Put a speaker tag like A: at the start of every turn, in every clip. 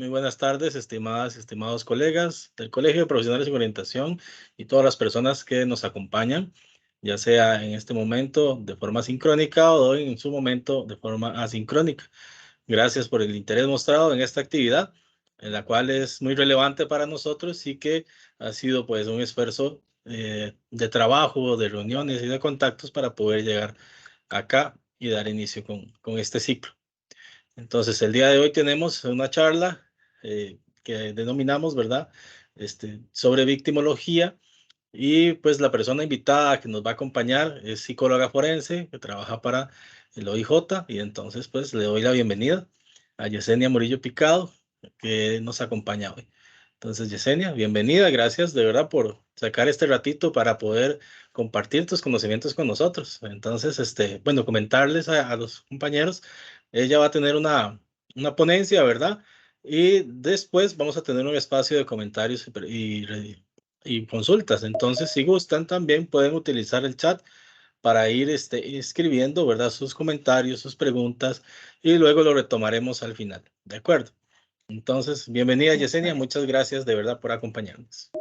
A: Muy buenas tardes, estimadas y estimados colegas del Colegio de Profesionales en Orientación y todas las personas que nos acompañan, ya sea en este momento de forma sincrónica o en su momento de forma asincrónica. Gracias por el interés mostrado en esta actividad, en la cual es muy relevante para nosotros y que ha sido pues un esfuerzo de trabajo, de reuniones y de contactos para poder llegar acá y dar inicio con este ciclo. Entonces, el día de hoy tenemos una charla que denominamos, ¿verdad? Sobre victimología y pues la persona invitada que nos va a acompañar es psicóloga forense que trabaja para el OIJ y entonces pues le doy la bienvenida a Yesenia Murillo Picado que nos acompaña hoy. Entonces, Yesenia, bienvenida, gracias de verdad por sacar este ratito para poder compartir tus conocimientos con nosotros. Entonces, bueno, comentarles a los compañeros, ella va a tener una ponencia, ¿verdad? Y después vamos a tener un espacio de comentarios y consultas. Entonces, si gustan, también pueden utilizar el chat para ir escribiendo, ¿verdad? Sus comentarios, sus preguntas, y luego lo retomaremos al final. ¿De acuerdo? Entonces, bienvenida Yesenia, muchas gracias de verdad por acompañarnos.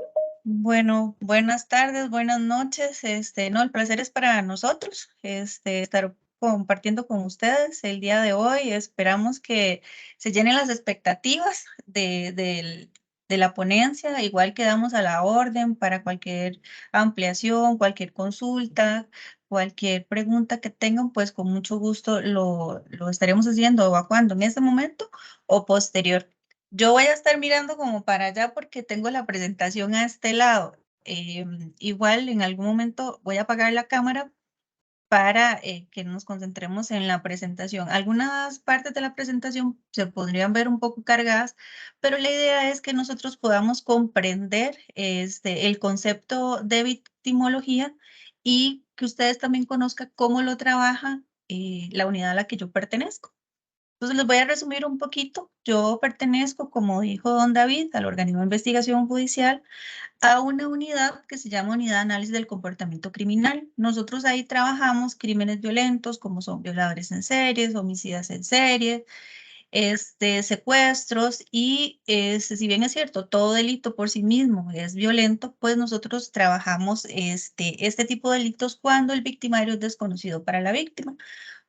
B: Bueno, buenas tardes, buenas noches. No, el placer es para nosotros, estar compartiendo con ustedes el día de hoy. Esperamos que se llenen las expectativas de la ponencia. Igual quedamos a la orden para cualquier ampliación, cualquier consulta, cualquier pregunta que tengan, pues con mucho gusto lo estaremos haciendo evacuando en este momento o posterior. Yo voy a estar mirando como para allá porque tengo la presentación a este lado. Igual en algún momento voy a apagar la cámara para que nos concentremos en la presentación. Algunas partes de la presentación se podrían ver un poco cargadas, pero la idea es que nosotros podamos comprender el concepto de victimología y que ustedes también conozcan cómo lo trabaja la unidad a la que yo pertenezco. Entonces les voy a resumir un poquito. Yo pertenezco, como dijo don David, al organismo de investigación judicial, a una unidad que se llama Unidad de Análisis del Comportamiento Criminal. Nosotros ahí trabajamos crímenes violentos como son violadores en series, homicidas en serie, secuestros y si bien es cierto, todo delito por sí mismo es violento, pues nosotros trabajamos este tipo de delitos cuando el victimario es desconocido para la víctima,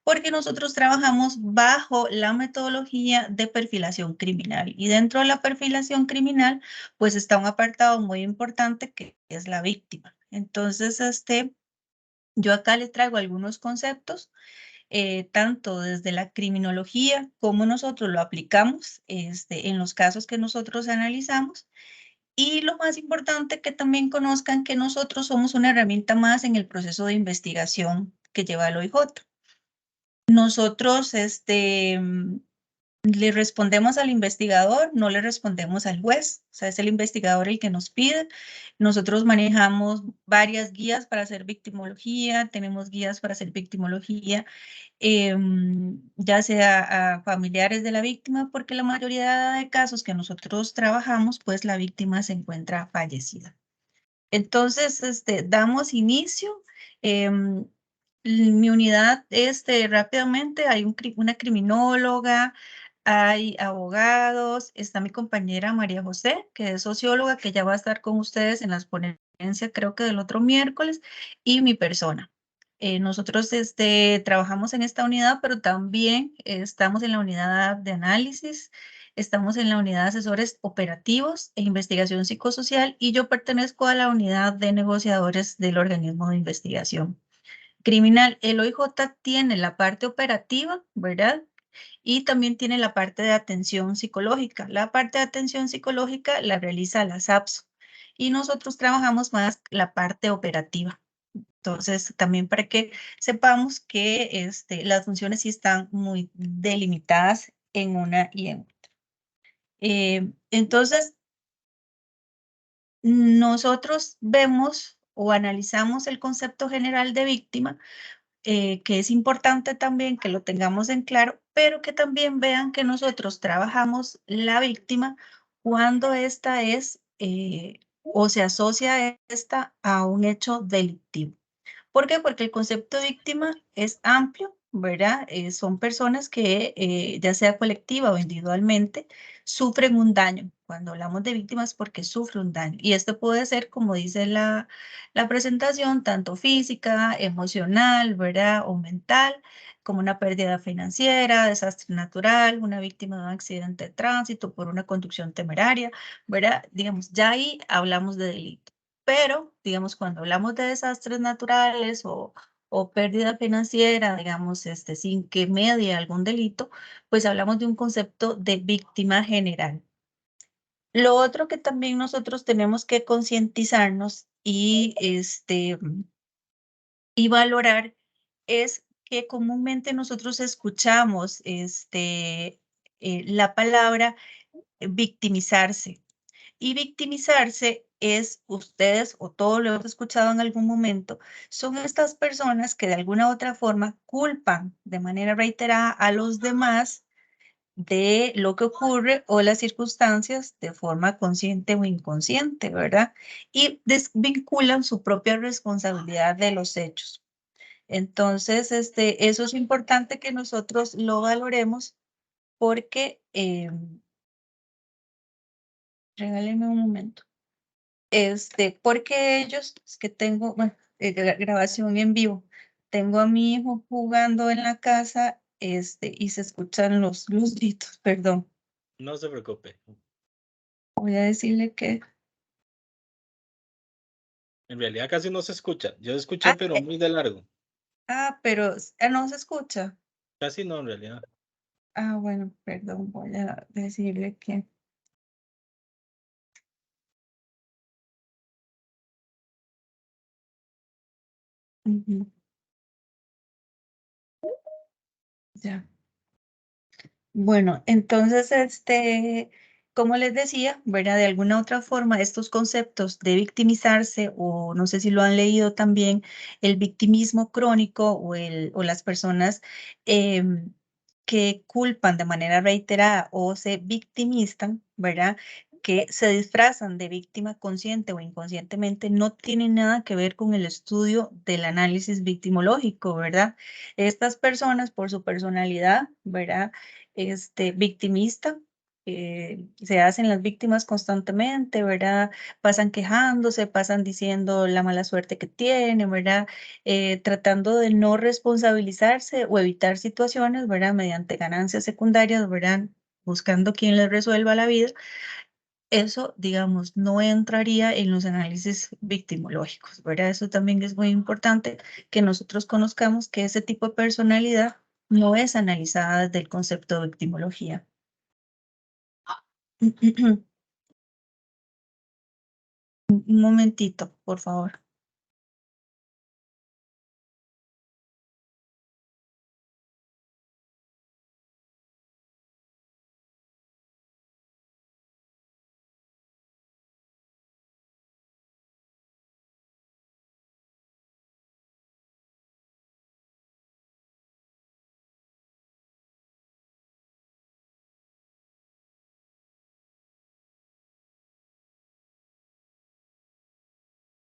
B: porque nosotros trabajamos bajo la metodología de perfilación criminal y dentro de la perfilación criminal pues está un apartado muy importante que es la víctima. Entonces, yo acá les traigo algunos conceptos, tanto desde la criminología como nosotros lo aplicamos en los casos que nosotros analizamos. Y lo más importante que también conozcan que nosotros somos una herramienta más en el proceso de investigación que lleva el OIJ. Nosotros, le respondemos al investigador, no le respondemos al juez, o sea, es el investigador el que nos pide. Nosotros manejamos varias guías para hacer victimología, tenemos guías para hacer victimología, ya sea a familiares de la víctima, porque la mayoría de casos que nosotros trabajamos, pues la víctima se encuentra fallecida. Entonces, damos inicio. em, Mi unidad, rápidamente, hay una criminóloga, hay abogados, está mi compañera María José, que es socióloga, que ya va a estar con ustedes en las ponencias, creo que del otro miércoles, y mi persona. Nosotros trabajamos en esta unidad, pero también estamos en la unidad de análisis, estamos en la unidad de asesores operativos e investigación psicosocial y yo pertenezco a la unidad de negociadores del organismo de investigación criminal. El OIJ tiene la parte operativa, ¿verdad? Y también tiene la parte de atención psicológica. La parte de atención psicológica la realiza la SAPSO y nosotros trabajamos más la parte operativa. Entonces, también para que sepamos que las funciones sí están muy delimitadas en una y en otra. Entonces, nosotros vemos o analizamos el concepto general de víctima, que es importante también que lo tengamos en claro, pero que también vean que nosotros trabajamos la víctima cuando esta es o se asocia esta a un hecho delictivo. ¿Por qué? Porque el concepto de víctima es amplio ¿verdad? Son personas que, ya sea colectiva o individualmente, sufren un daño. Cuando hablamos de víctimas, porque sufre un daño. Y esto puede ser, como dice la presentación, tanto física, emocional, ¿verdad? O mental, como una pérdida financiera, desastre natural, una víctima de un accidente de tránsito por una conducción temeraria, ¿verdad? Digamos, ya ahí hablamos de delito. Pero, digamos, cuando hablamos de desastres naturales o pérdida financiera, digamos, sin que medie algún delito, pues hablamos de un concepto de víctima general. Lo otro que también nosotros tenemos que concientizarnos y valorar es que comúnmente nosotros escuchamos la palabra victimizarse. Y victimizarse es, ustedes o todos lo hemos escuchado en algún momento, son estas personas que de alguna u otra forma culpan de manera reiterada a los demás de lo que ocurre o las circunstancias de forma consciente o inconsciente, ¿verdad? Y desvinculan su propia responsabilidad de los hechos. Entonces, eso es importante que nosotros lo valoremos porque, regálenme un momento. Porque ellos, es que tengo, bueno, grabación en vivo, tengo a mi hijo jugando en la casa, y se escuchan los gritos, perdón.
A: No se preocupe.
B: Voy a decirle que,
A: En realidad casi no se escucha. Yo escuché, pero muy de largo.
B: pero no se escucha.
A: Casi no, en realidad.
B: Bueno, perdón, voy a decirle que, ujú, ya. Bueno, entonces, como les decía, ¿verdad? De alguna otra forma, estos conceptos de victimizarse, o no sé si lo han leído también, el victimismo crónico o las personas que culpan de manera reiterada o se victimizan, ¿verdad? Que se disfrazan de víctima consciente o inconscientemente, no tienen nada que ver con el estudio del análisis victimológico, ¿verdad? Estas personas, por su personalidad, ¿verdad? Victimista, se hacen las víctimas constantemente, ¿verdad? Pasan quejándose, pasan diciendo la mala suerte que tienen, ¿verdad? Tratando de no responsabilizarse o evitar situaciones, ¿verdad? Mediante ganancias secundarias, ¿verdad? Buscando quien les resuelva la vida. Eso, digamos, no entraría en los análisis victimológicos, ¿verdad? Eso también es muy importante que nosotros conozcamos que ese tipo de personalidad no es analizada desde el concepto de victimología. Un momentito, por favor.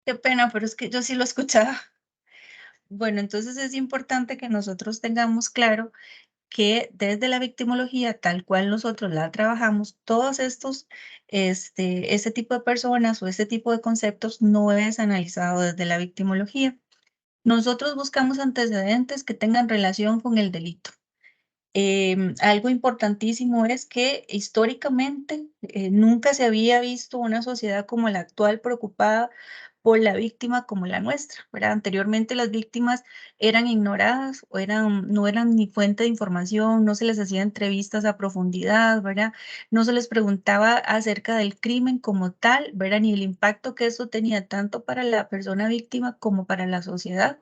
B: Qué pena, pero es que yo sí lo escuchaba. Bueno, entonces es importante que nosotros tengamos claro que desde la victimología, tal cual nosotros la trabajamos, todos este tipo de personas o este tipo de conceptos no es analizado desde la victimología. Nosotros buscamos antecedentes que tengan relación con el delito. Algo importantísimo es que históricamente nunca se había visto una sociedad como la actual preocupada por la víctima como la nuestra, ¿verdad? Anteriormente las víctimas eran ignoradas o no eran ni fuente de información, no se les hacía entrevistas a profundidad, ¿verdad? No se les preguntaba acerca del crimen como tal, ¿verdad? Ni el impacto que eso tenía tanto para la persona víctima como para la sociedad.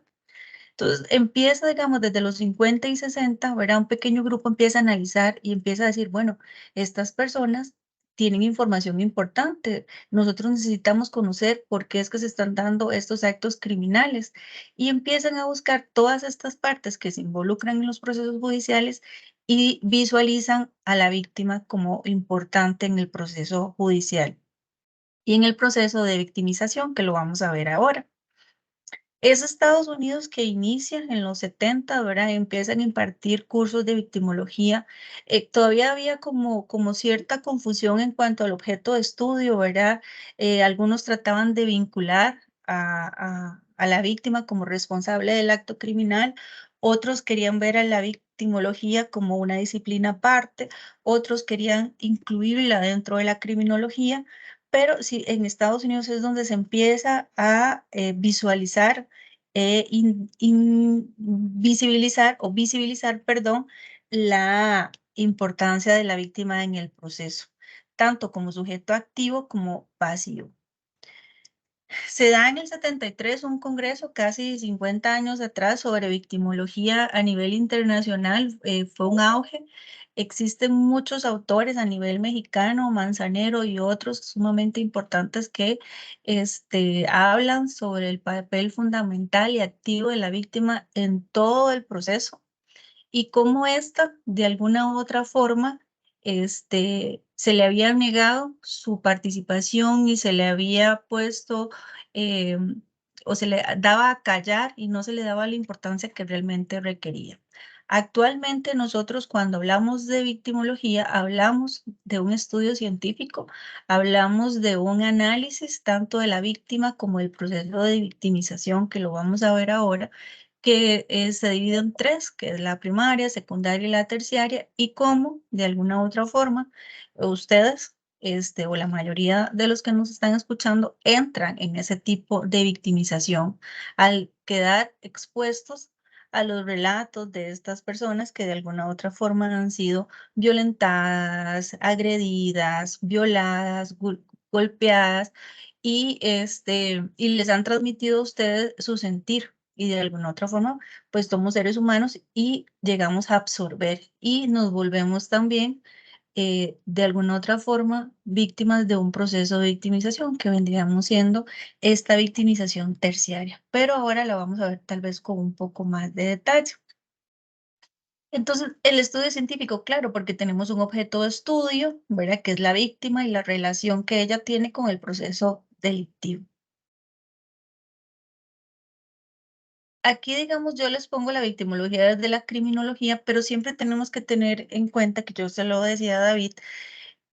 B: Entonces empieza, digamos, desde los 50 y 60, ¿verdad? Un pequeño grupo empieza a analizar y empieza a decir, bueno, estas personas tienen información importante. Nosotros necesitamos conocer por qué es que se están dando estos actos criminales y empiezan a buscar todas estas partes que se involucran en los procesos judiciales y visualizan a la víctima como importante en el proceso judicial y en el proceso de victimización, que lo vamos a ver ahora. Es Estados Unidos que inicia en los 70, ¿verdad? Empiezan a impartir cursos de victimología. Todavía había como cierta confusión en cuanto al objeto de estudio, ¿verdad? Algunos trataban de vincular a la víctima como responsable del acto criminal, otros querían ver a la victimología como una disciplina aparte, otros querían incluirla dentro de la criminología, pero sí, en Estados Unidos es donde se empieza a visualizar, visibilizar, perdón, la importancia de la víctima en el proceso, tanto como sujeto activo como pasivo. Se da en el 73 un congreso casi 50 años atrás sobre victimología a nivel internacional. Fue un auge. Existen muchos autores a nivel mexicano, Manzanero y otros sumamente importantes que hablan sobre el papel fundamental y activo de la víctima en todo el proceso y cómo ésta, de alguna u otra forma, se le había negado su participación y se le había puesto eh, o se le daba a callar y no se le daba la importancia que realmente requería. Actualmente nosotros cuando hablamos de victimología, hablamos de un estudio científico, hablamos de un análisis tanto de la víctima como del proceso de victimización, que lo vamos a ver ahora, que se divide en tres, que es la primaria, secundaria y la terciaria, y cómo, de alguna u otra forma, ustedes, o la mayoría de los que nos están escuchando, entran en ese tipo de victimización al quedar expuestos a los relatos de estas personas que de alguna u otra forma han sido violentadas, agredidas, violadas, golpeadas, y les han transmitido a ustedes su sentir y de alguna otra forma, pues somos seres humanos y llegamos a absorber y nos volvemos también, de alguna otra forma, víctimas de un proceso de victimización que vendríamos siendo esta victimización terciaria. Pero ahora la vamos a ver tal vez con un poco más de detalle. Entonces, el estudio científico, claro, porque tenemos un objeto de estudio, ¿verdad? Que es la víctima y la relación que ella tiene con el proceso delictivo. Aquí, digamos, yo les pongo la victimología desde la criminología, pero siempre tenemos que tener en cuenta, que yo se lo decía a David,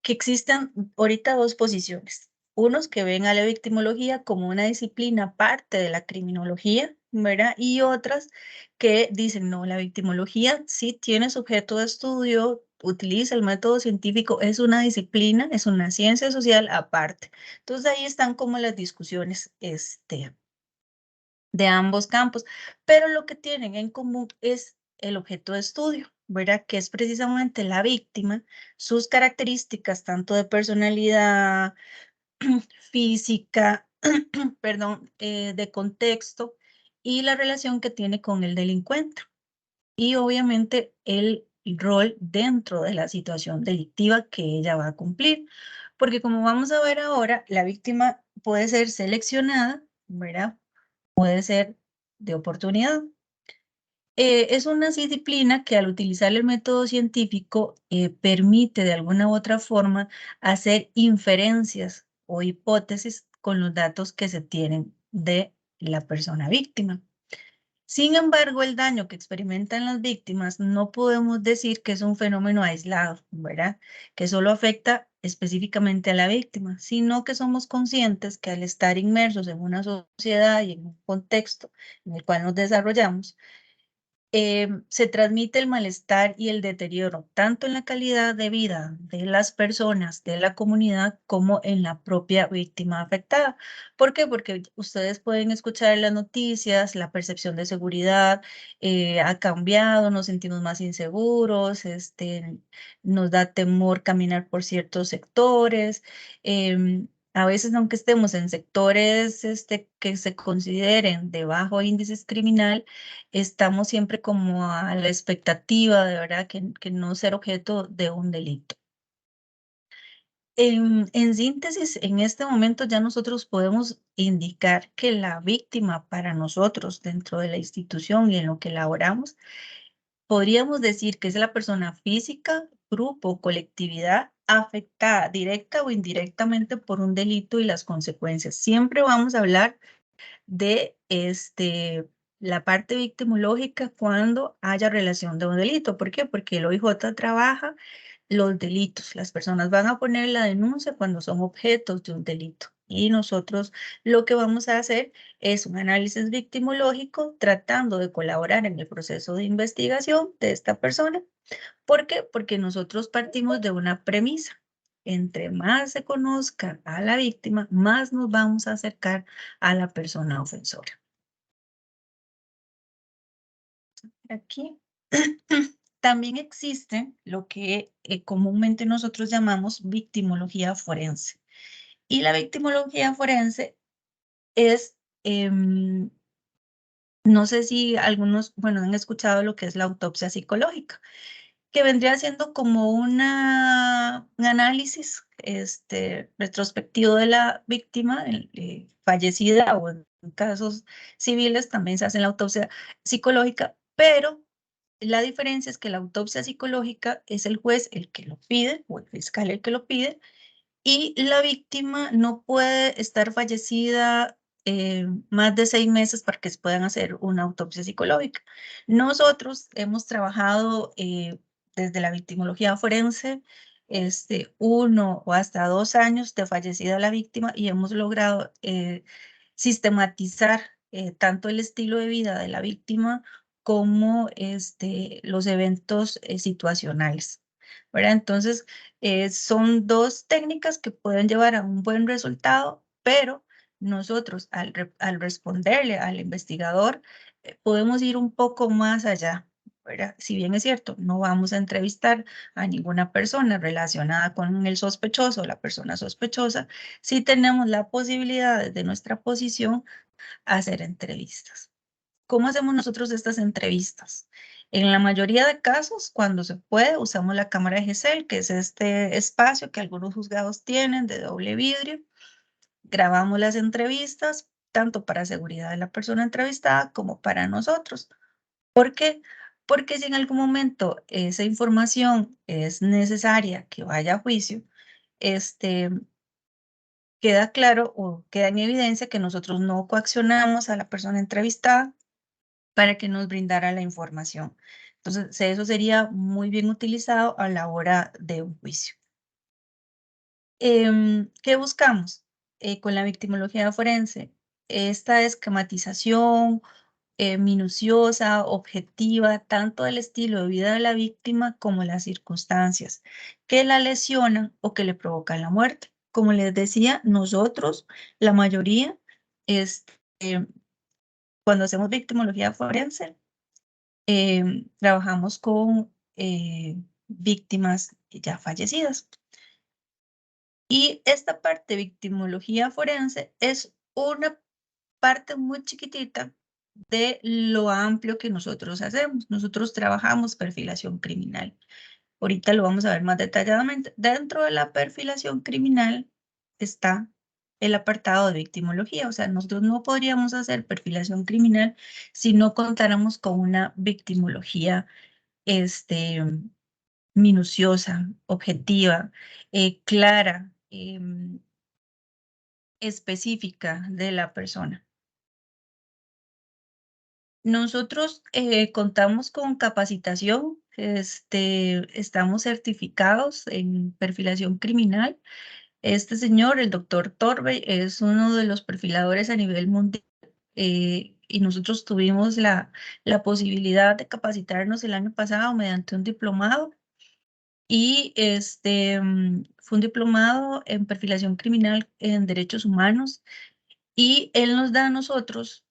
B: que existen ahorita dos posiciones. Unos que ven a la victimología como una disciplina aparte de la criminología, ¿verdad? Y otras que dicen, no, la victimología sí tiene sujeto de estudio, utiliza el método científico, es una disciplina, es una ciencia social aparte. Entonces ahí están como las discusiones, de ambos campos, pero lo que tienen en común es el objeto de estudio, ¿verdad? Que es precisamente la víctima, sus características tanto de personalidad, física, perdón, de contexto y la relación que tiene con el delincuente. Y obviamente el rol dentro de la situación delictiva que ella va a cumplir. Porque como vamos a ver ahora, la víctima puede ser seleccionada, ¿verdad? Puede ser de oportunidad. Es una disciplina que al utilizar el método científico permite de alguna u otra forma hacer inferencias o hipótesis con los datos que se tienen de la persona víctima. Sin embargo, el daño que experimentan las víctimas no podemos decir que es un fenómeno aislado, ¿verdad? Que solo afecta específicamente a la víctima, sino que somos conscientes que al estar inmersos en una sociedad y en un contexto en el cual nos desarrollamos, se transmite el malestar y el deterioro, tanto en la calidad de vida de las personas, de la comunidad, como en la propia víctima afectada. ¿Por qué? Porque ustedes pueden escuchar en las noticias, la percepción de seguridad ha cambiado, nos sentimos más inseguros, nos da temor caminar por ciertos sectores. A veces, aunque estemos en sectores que se consideren de bajo índice criminal, estamos siempre como a la expectativa de verdad que no ser objeto de un delito. En síntesis, en este momento ya nosotros podemos indicar que la víctima para nosotros dentro de la institución y en lo que elaboramos, podríamos decir que es la persona física, grupo, colectividad afectada directa o indirectamente por un delito y las consecuencias. Siempre vamos a hablar de la parte victimológica cuando haya relación de un delito. ¿Por qué? Porque el OIJ trabaja los delitos. Las personas van a poner la denuncia cuando son objetos de un delito. Y nosotros lo que vamos a hacer es un análisis victimológico tratando de colaborar en el proceso de investigación de esta persona. ¿Por qué? Porque nosotros partimos de una premisa. Entre más se conozca a la víctima, más nos vamos a acercar a la persona ofensora. Aquí también existe lo que comúnmente nosotros llamamos victimología forense. Y la victimología forense es, no sé si algunos, bueno, han escuchado lo que es la autopsia psicológica, que vendría siendo como un análisis retrospectivo de la víctima fallecida, o en casos civiles también se hace la autopsia psicológica, pero la diferencia es que la autopsia psicológica es el juez el que lo pide, o el fiscal el que lo pide, y la víctima no puede estar fallecida más de 6 meses para que se puedan hacer una autopsia psicológica. Nosotros hemos trabajado desde la victimología forense 1 o hasta 2 años de fallecida la víctima, y hemos logrado sistematizar tanto el estilo de vida de la víctima como los eventos situacionales, ¿verdad? Entonces, son 2 técnicas que pueden llevar a un buen resultado, pero nosotros al responderle al investigador podemos ir un poco más allá, ¿verdad? Si bien es cierto, no vamos a entrevistar a ninguna persona relacionada con el sospechoso o la persona sospechosa, sí tenemos la posibilidad desde nuestra posición hacer entrevistas. ¿Cómo hacemos nosotros estas entrevistas? En la mayoría de casos, cuando se puede, usamos la cámara de Gesell, que es este espacio que algunos juzgados tienen de doble vidrio. Grabamos las entrevistas, tanto para seguridad de la persona entrevistada como para nosotros. ¿Por qué? Porque si en algún momento esa información es necesaria que vaya a juicio, queda claro o queda en evidencia que nosotros no coaccionamos a la persona entrevistada para que nos brindara la información. Entonces, eso sería muy bien utilizado a la hora de un juicio. ¿Qué buscamos con la victimología forense? Esta esquematización minuciosa, objetiva, tanto del estilo de vida de la víctima como las circunstancias que la lesionan o que le provocan la muerte. Como les decía, nosotros, la mayoría, cuando hacemos victimología forense, trabajamos con víctimas ya fallecidas. Y esta parte de victimología forense es una parte muy chiquitita de lo amplio que nosotros hacemos. Nosotros trabajamos perfilación criminal. Ahorita lo vamos a ver más detalladamente. Dentro de la perfilación criminal está el apartado de victimología. O sea, nosotros no podríamos hacer perfilación criminal si no contáramos con una victimología minuciosa, objetiva, clara, específica de la persona. Nosotros contamos con capacitación, estamos certificados en perfilación criminal. Este señor, el doctor Torbe, es uno de los perfiladores a nivel mundial, y nosotros tuvimos la posibilidad de capacitarnos el año pasado mediante un diplomado, y fue un diplomado en perfilación criminal en derechos humanos, y él nos da a nosotros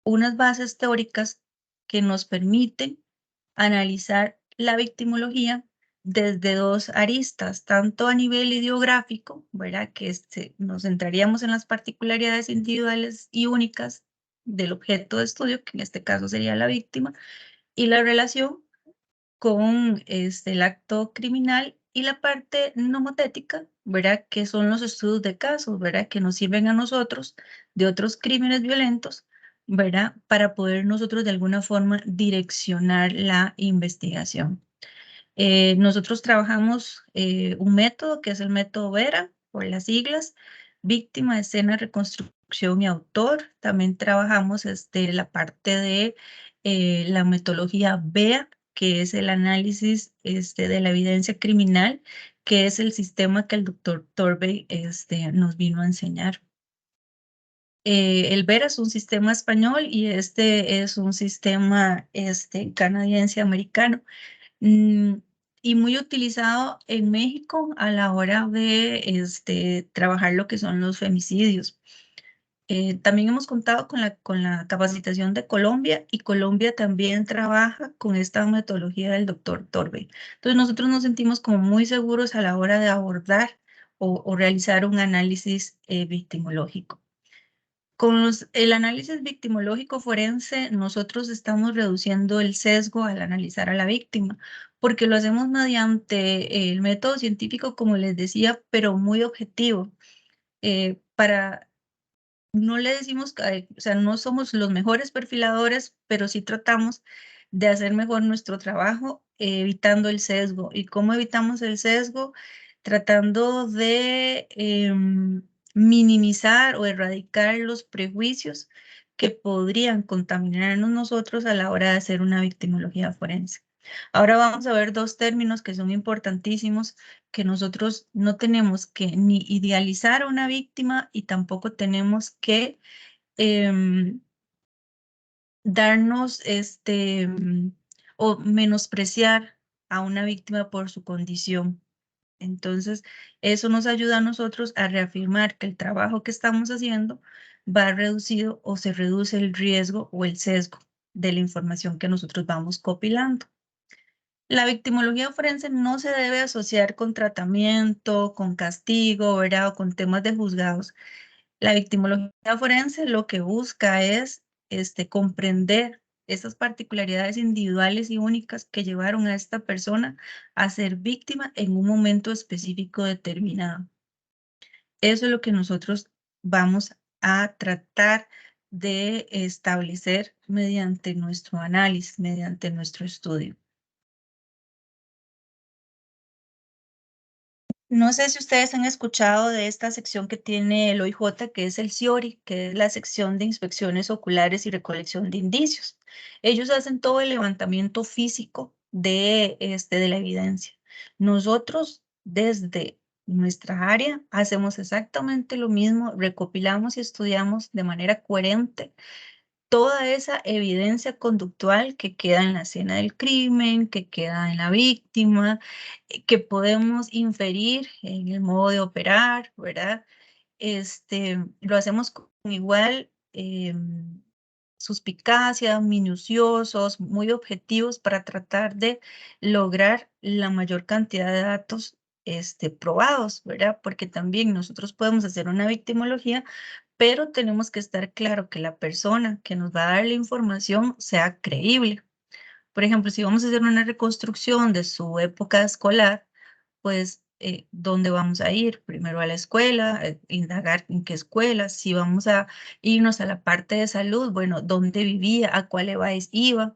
B: unas bases teóricas que nos permiten analizar la victimología desde 2 aristas, tanto a nivel ideográfico, ¿verdad? Que nos centraríamos en las particularidades individuales y únicas del objeto de estudio, que en este caso sería la víctima, y la relación con el acto criminal, y la parte nomotética, ¿verdad? Que son los estudios de casos, ¿verdad? Que nos sirven a nosotros de otros crímenes violentos, ¿verdad? Para poder nosotros de alguna forma direccionar la investigación. Nosotros trabajamos un método que es el método VERA, por las siglas, Víctima, Escena, Reconstrucción y autor. También trabajamos la parte de la metodología BEA, que es el análisis de la evidencia criminal, que es el sistema que el doctor Torbey nos vino a enseñar. El BERA es un sistema español y este es un sistema canadiense-americano. Y muy utilizado en México a la hora de trabajar lo que son los femicidios. También hemos contado con la capacitación de Colombia y Colombia también trabaja con esta metodología del doctor Torbey. Entonces nosotros nos sentimos como muy seguros a la hora de abordar o realizar un análisis victimológico. Con el análisis victimológico forense, nosotros estamos reduciendo el sesgo al analizar a la víctima, porque lo hacemos mediante el método científico, como les decía, pero muy objetivo. No le decimos, o sea, no somos los mejores perfiladores, pero sí tratamos de hacer mejor nuestro trabajo, evitando el sesgo. ¿Y cómo evitamos el sesgo? Tratando de minimizar o erradicar los prejuicios que podrían contaminarnos nosotros a la hora de hacer una victimología forense. Ahora vamos a ver dos términos que son importantísimos, que nosotros no tenemos que ni idealizar a una víctima y tampoco tenemos que darnos o menospreciar a una víctima por su condición. Entonces, eso nos ayuda a nosotros a reafirmar que el trabajo que estamos haciendo va reducido o se reduce el riesgo o el sesgo de la información que nosotros vamos compilando. La victimología forense no se debe asociar con tratamiento, con castigo, ¿verdad? O con temas de juzgados. La victimología forense lo que busca es comprender esas particularidades individuales y únicas que llevaron a esta persona a ser víctima en un momento específico determinado. Eso es lo que nosotros vamos a tratar de establecer mediante nuestro análisis, mediante nuestro estudio. No sé si ustedes han escuchado de esta sección que tiene el OIJ, que es el CIORI, que es la sección de inspecciones oculares y recolección de indicios. Ellos hacen todo el levantamiento físico de la evidencia. Nosotros, desde nuestra área, hacemos exactamente lo mismo, recopilamos y estudiamos de manera coherente toda esa evidencia conductual que queda en la escena del crimen, que queda en la víctima, que podemos inferir en el modo de operar, ¿verdad? Lo hacemos con igual suspicacia, minuciosos, muy objetivos para tratar de lograr la mayor cantidad de datos probados, ¿verdad? Porque también nosotros podemos hacer una victimología, pero tenemos que estar claro que la persona que nos va a dar la información sea creíble. Por ejemplo, si vamos a hacer una reconstrucción de su época escolar, pues, ¿dónde vamos a ir? Primero a la escuela, indagar en qué escuela. Si vamos a irnos a la parte de salud, bueno, ¿dónde vivía? ¿A cuál EBAES iba?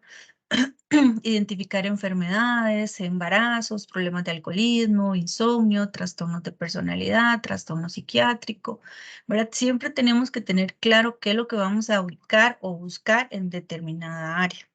B: Identificar enfermedades, embarazos, problemas de alcoholismo, insomnio, trastornos de personalidad, trastorno psiquiátrico, ¿verdad? Siempre tenemos que tener claro qué es lo que vamos a ubicar o buscar en determinada área.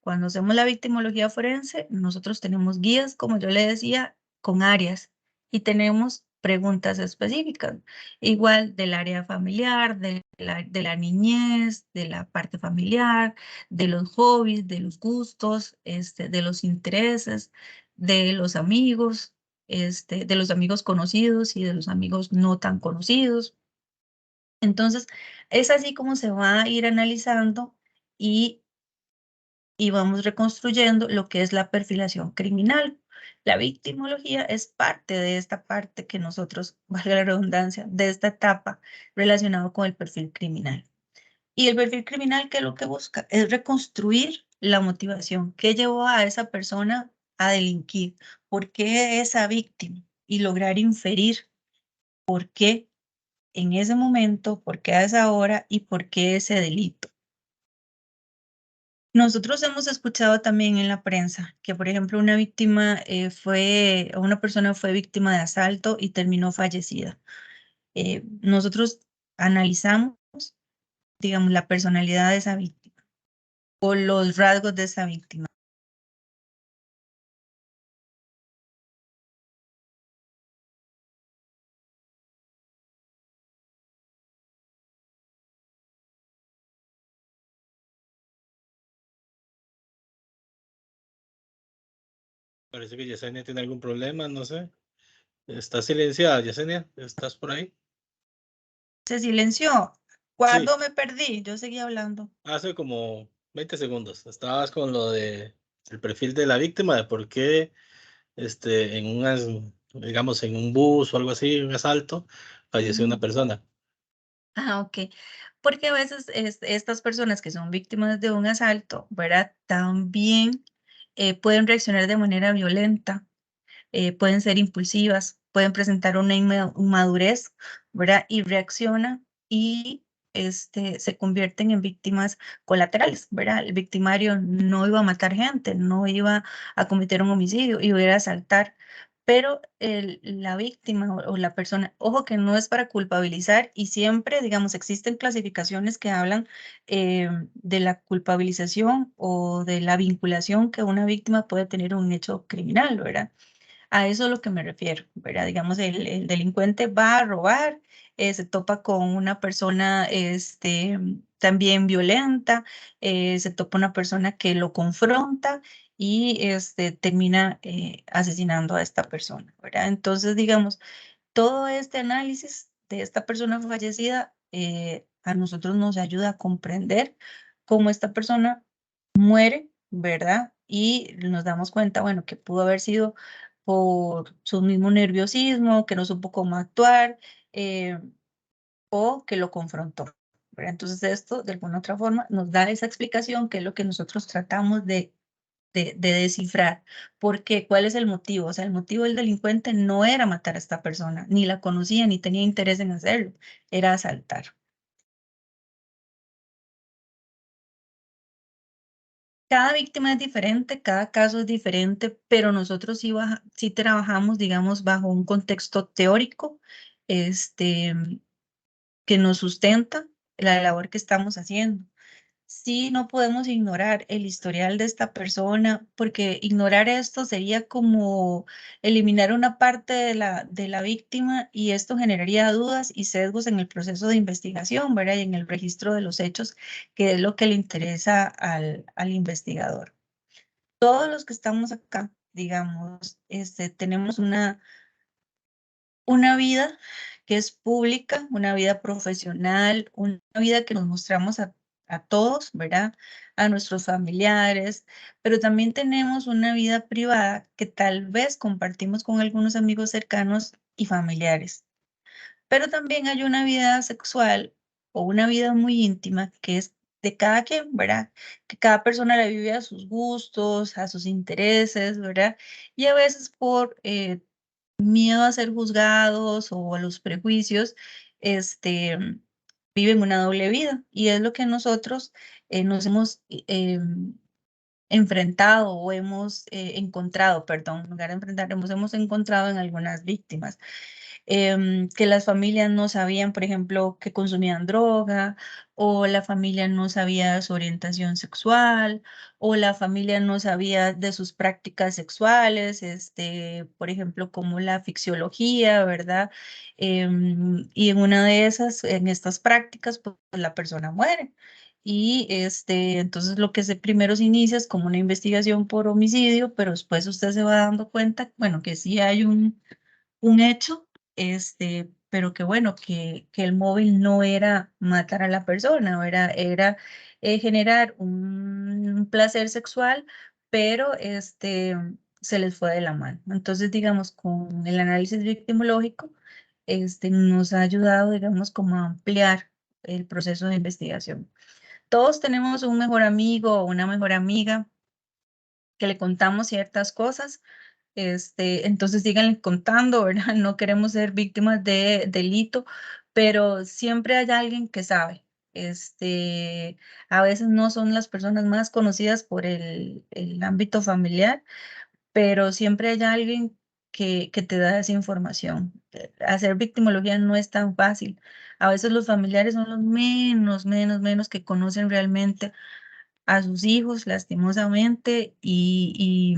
B: Cuando hacemos la victimología forense, nosotros tenemos guías, como yo le decía, con áreas y tenemos preguntas específicas, igual del área familiar, de la niñez, de la parte familiar, de los hobbies, de los gustos, de los intereses, de los amigos, de los amigos conocidos y de los amigos no tan conocidos. Entonces, es así como se va a ir analizando y vamos reconstruyendo lo que es la perfilación criminal. La victimología es parte de esta parte que nosotros, valga la redundancia, de esta etapa relacionado con el perfil criminal. Y el perfil criminal, ¿qué es lo que busca? Es reconstruir la motivación que llevó a esa persona a delinquir, por qué esa víctima y lograr inferir por qué en ese momento, por qué a esa hora y por qué ese delito. Nosotros hemos escuchado también en la prensa que, por ejemplo, una persona fue víctima de asalto y terminó fallecida. Nosotros analizamos digamos, la personalidad de esa víctima o los rasgos de esa víctima.
A: Parece que Yesenia tiene algún problema, no sé. ¿Está silenciada, Yesenia? ¿Estás por ahí?
B: Se silenció.
A: Sí,
B: ¿Cuándo me perdí? Yo seguía hablando.
A: hace como 20 segundos. Estabas con lo de el perfil de la víctima, de por qué en digamos, en un bus o algo así, un asalto, falleció una persona.
B: Ah, ok. Porque a veces estas personas que son víctimas de un asalto, ¿verdad? También pueden reaccionar de manera violenta, pueden ser impulsivas, pueden presentar una inmadurez, ¿verdad? Y reaccionan y se convierten en víctimas colaterales, ¿verdad? El victimario no iba a matar gente, no iba a cometer un homicidio, iba a ir a asaltar, pero la víctima o la persona, ojo que no es para culpabilizar y siempre, digamos, existen clasificaciones que hablan de la culpabilización o de la vinculación que una víctima puede tener a un hecho criminal, ¿verdad? A eso es lo que me refiero, ¿verdad? Digamos, el delincuente va a robar, se topa con una persona también violenta, se topa una persona que lo confronta y termina asesinando a esta persona, ¿verdad? Entonces, digamos, todo este análisis de esta persona fallecida a nosotros nos ayuda a comprender cómo esta persona muere, ¿verdad? Y nos damos cuenta, bueno, que pudo haber sido por su mismo nerviosismo, que no supo cómo actuar eh, o que lo confrontó, ¿verdad? Entonces esto, de alguna otra forma, nos da esa explicación que es lo que nosotros tratamos de descifrar. ¿Por qué? ¿Cuál es el motivo? O sea, el motivo del delincuente no era matar a esta persona, ni la conocía, ni tenía interés en hacerlo, era asaltar. Cada víctima es diferente, cada caso es diferente, pero nosotros sí trabajamos, digamos, bajo un contexto teórico, este, que nos sustenta la labor que estamos haciendo. Sí, no podemos ignorar el historial de esta persona, porque ignorar esto sería como eliminar una parte de la víctima y esto generaría dudas y sesgos en el proceso de investigación, ¿verdad? Y en el registro de los hechos, que es lo que le interesa al investigador. Todos los que estamos acá, digamos, tenemos una vida que es pública, una vida profesional, una vida que nos mostramos a todos, ¿verdad? A nuestros familiares, pero también tenemos una vida privada que tal vez compartimos con algunos amigos cercanos y familiares. Pero también hay una vida sexual o una vida muy íntima que es de cada quien, ¿verdad? Que cada persona la vive a sus gustos, a sus intereses, ¿verdad? Y a veces por miedo a ser juzgados o a los prejuicios, este, viven una doble vida. Y es lo que nosotros nos hemos enfrentado o hemos encontrado, perdón, en lugar de enfrentar, hemos encontrado en algunas víctimas. Que las familias no sabían, por ejemplo, que consumían droga, o la familia no sabía su orientación sexual, o la familia no sabía de sus prácticas sexuales, por ejemplo, como la fixiología, ¿verdad? Y en una de esas, en estas prácticas, pues la persona muere. Y entonces lo que primero se inicia es como una investigación por homicidio, pero después usted se va dando cuenta, bueno, que sí hay un hecho, pero que bueno, que el móvil no era matar a la persona, era generar un placer sexual, pero se les fue de la mano. Entonces, digamos, con el análisis victimológico, nos ha ayudado, digamos, como a ampliar el proceso de investigación. Todos tenemos un mejor amigo o una mejor amiga que le contamos ciertas cosas, entonces síganle contando, ¿verdad? No queremos ser víctimas de delito, pero siempre hay alguien que sabe. A veces no son las personas más conocidas por el ámbito familiar, pero siempre hay alguien que te da esa información. Hacer victimología no es tan fácil. A veces los familiares son los menos que conocen realmente a sus hijos, lastimosamente, y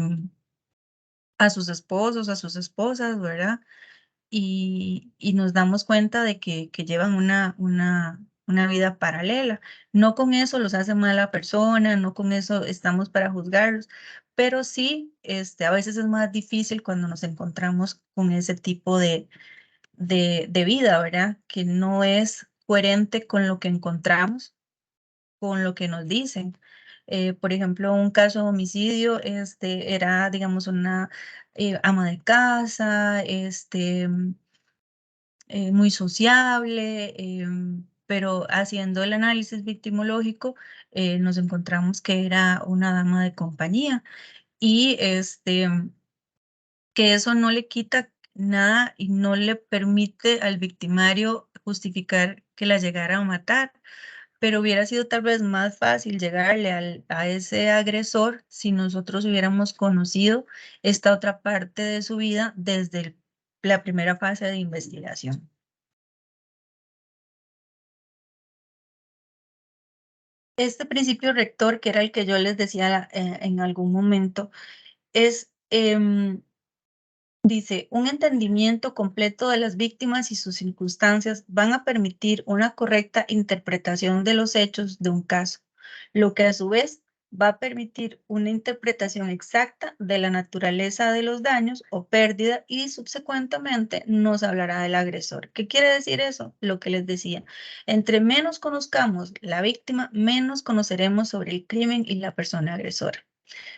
B: a sus esposos, a sus esposas, ¿verdad? Y nos damos cuenta de que llevan una vida paralela. No con eso los hace mala persona, no con eso estamos para juzgarlos, pero sí, a veces es más difícil cuando nos encontramos con ese tipo de vida, ¿verdad? Que no es coherente con lo que encontramos, con lo que nos dicen. Por ejemplo, un caso de homicidio, era, digamos, una ama de casa, muy sociable, pero haciendo el análisis victimológico, nos encontramos que era una dama de compañía y que eso no le quita nada y no le permite al victimario justificar que la llegara a matar, pero hubiera sido tal vez más fácil llegarle a ese agresor si nosotros hubiéramos conocido esta otra parte de su vida desde la primera fase de investigación. Este principio rector, que era el que yo les decía en algún momento, es, dice, un entendimiento completo de las víctimas y sus circunstancias van a permitir una correcta interpretación de los hechos de un caso, lo que a su vez va a permitir una interpretación exacta de la naturaleza de los daños o pérdida y subsecuentemente nos hablará del agresor. ¿Qué quiere decir eso? Lo que les decía. Entre menos conozcamos la víctima, menos conoceremos sobre el crimen y la persona agresora.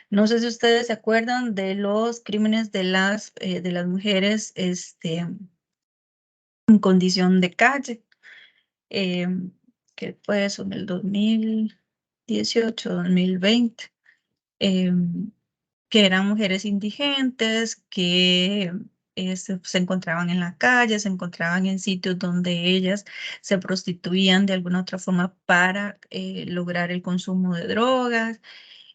B: No sé si ustedes se acuerdan de los crímenes de las mujeres en condición de calle, eh, que fue eso en el 2018, 2020, eh, que eran mujeres indigentes que se encontraban en la calle, se encontraban en sitios donde ellas se prostituían de alguna otra forma para lograr el consumo de drogas.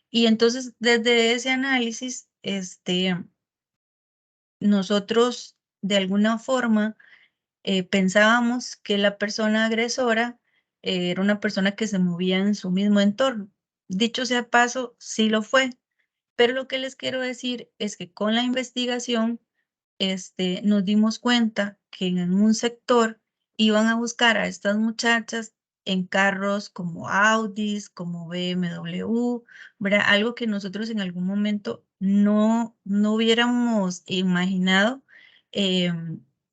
B: Y entonces, desde ese análisis, nosotros de alguna forma pensábamos que la persona agresora era una persona que se movía en su mismo entorno. Dicho sea paso, sí lo fue, pero lo que les quiero decir es que con la investigación nos dimos cuenta que en un sector iban a buscar a estas muchachas en carros como Audis, como BMW, ¿verdad? Algo que nosotros en algún momento no hubiéramos imaginado. eh,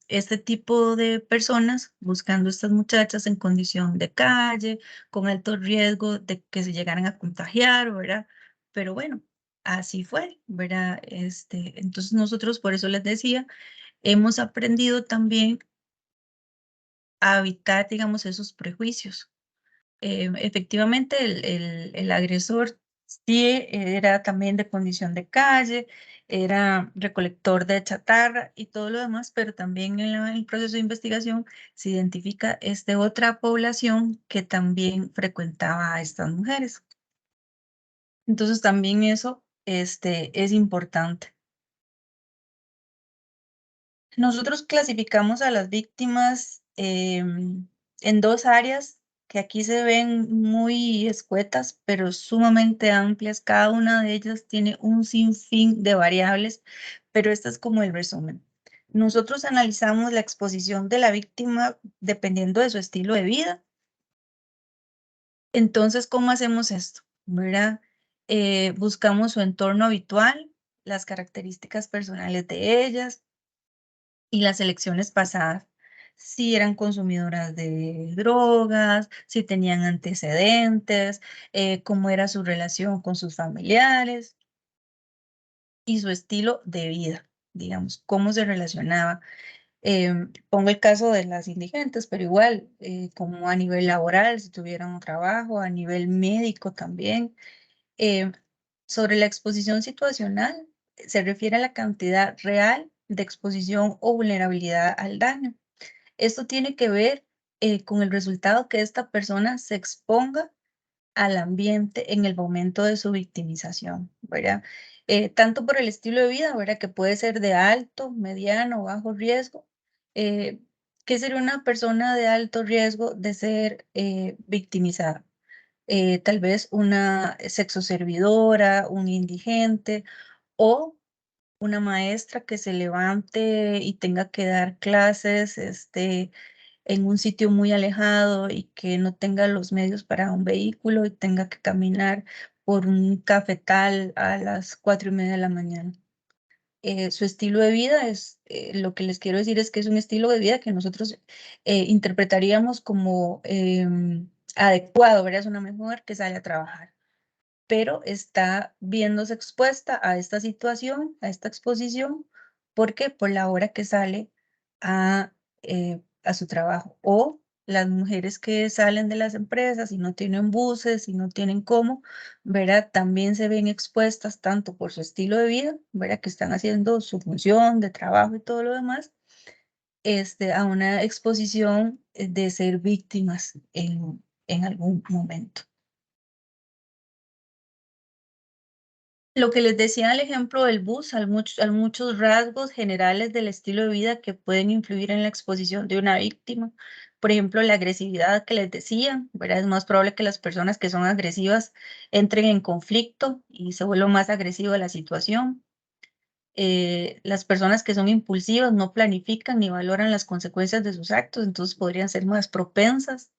B: este tipo de personas buscando estas muchachas en condición de calle, con alto riesgo de que se llegaran a contagiar, ¿verdad? Pero bueno, así fue, ¿verdad? Entonces nosotros, por eso les decía, hemos aprendido también a evitar, digamos, esos prejuicios. Efectivamente, el agresor sí era también de condición de calle, era recolector de chatarra y todo lo demás, pero también en el proceso de investigación se identifica otra población que también frecuentaba a estas mujeres. Entonces también eso es importante. Nosotros clasificamos a las víctimas en dos áreas que aquí se ven muy escuetas, pero sumamente amplias. Cada una de ellas tiene un sinfín de variables, pero este es como el resumen. Nosotros analizamos la exposición de la víctima dependiendo de su estilo de vida. Entonces, ¿cómo hacemos esto? ¿Verdad? Buscamos su entorno habitual, las características personales de ellas y las elecciones pasadas, si eran consumidoras de drogas, si tenían antecedentes, cómo era su relación con sus familiares y su estilo de vida, digamos, cómo se relacionaba. Pongo el caso de las indigentes, pero igual, como a nivel laboral, si tuvieran un trabajo, a nivel médico también. Eh, Sobre la exposición situacional, se refiere a la cantidad real de exposición o vulnerabilidad al daño. Esto tiene que ver con el resultado que esta persona se exponga al ambiente en el momento de su victimización, ¿verdad? tanto por el estilo de vida, ¿verdad? Que puede ser de alto, mediano o bajo riesgo. ¿Qué sería una persona de alto riesgo de ser victimizada? Tal vez una sexoservidora, un indigente o una maestra que se levante y tenga que dar clases en un sitio muy alejado y que no tenga los medios para un vehículo y tenga que caminar por un cafetal a las 4:30 de la mañana. Su estilo de vida es, lo que les quiero decir es que es un estilo de vida que nosotros interpretaríamos como adecuado, ¿verdad? Es una mujer que sale a trabajar, pero está viéndose expuesta a esta situación, a esta exposición, porque por la hora que sale a su trabajo. O las mujeres que salen de las empresas y no tienen buses y no tienen cómo, ¿verdad? También se ven expuestas tanto por su estilo de vida, ¿verdad? Que están haciendo su función de trabajo y todo lo demás, a una exposición de ser víctimas en algún momento. Lo que les decía el ejemplo del bus, hay muchos rasgos generales del estilo de vida que pueden influir en la exposición de una víctima. Por ejemplo, la agresividad que les decía, ¿verdad? Es más probable que las personas que son agresivas entren en conflicto y se vuelva más agresiva la situación. Las personas que son impulsivas no planifican ni valoran las consecuencias de sus actos, entonces podrían ser más propensas.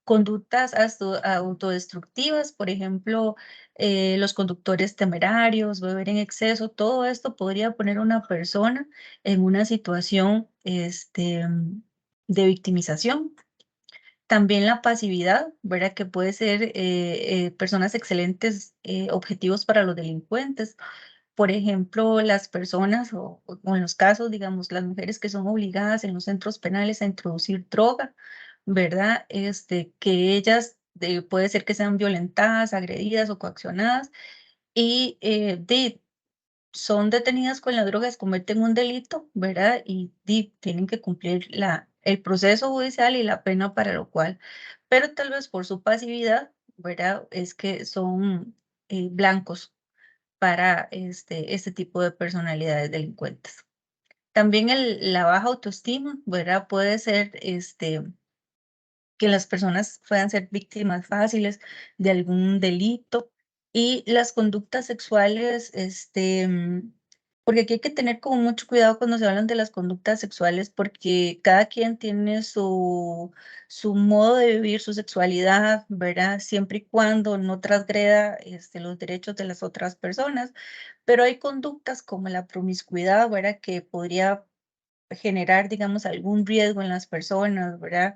B: Conductas autodestructivas, por ejemplo, los conductores temerarios, beber en exceso, todo esto podría poner a una persona en una situación de victimización. También la pasividad, ¿verdad? Que puede ser personas excelentes objetivos para los delincuentes. Por ejemplo, las personas o en los casos, digamos, las mujeres que son obligadas en los centros penales a introducir droga, ¿verdad? Que ellas puede ser que sean violentadas, agredidas o coaccionadas y son detenidas con las drogas, cometen un delito, ¿verdad? Y tienen que cumplir el proceso judicial y la pena para lo cual, pero tal vez por su pasividad, ¿verdad? Es que son blancos para este tipo de personalidades delincuentes. También la baja autoestima, ¿verdad? Puede ser que las personas puedan ser víctimas fáciles de algún delito y las conductas sexuales, porque aquí hay que tener como mucho cuidado cuando se hablan de las conductas sexuales porque cada quien tiene su modo de vivir su sexualidad, ¿verdad? Siempre y cuando no transgreda los derechos de las otras personas, pero hay conductas como la promiscuidad, ¿verdad? Que podría generar, digamos, algún riesgo en las personas, ¿verdad?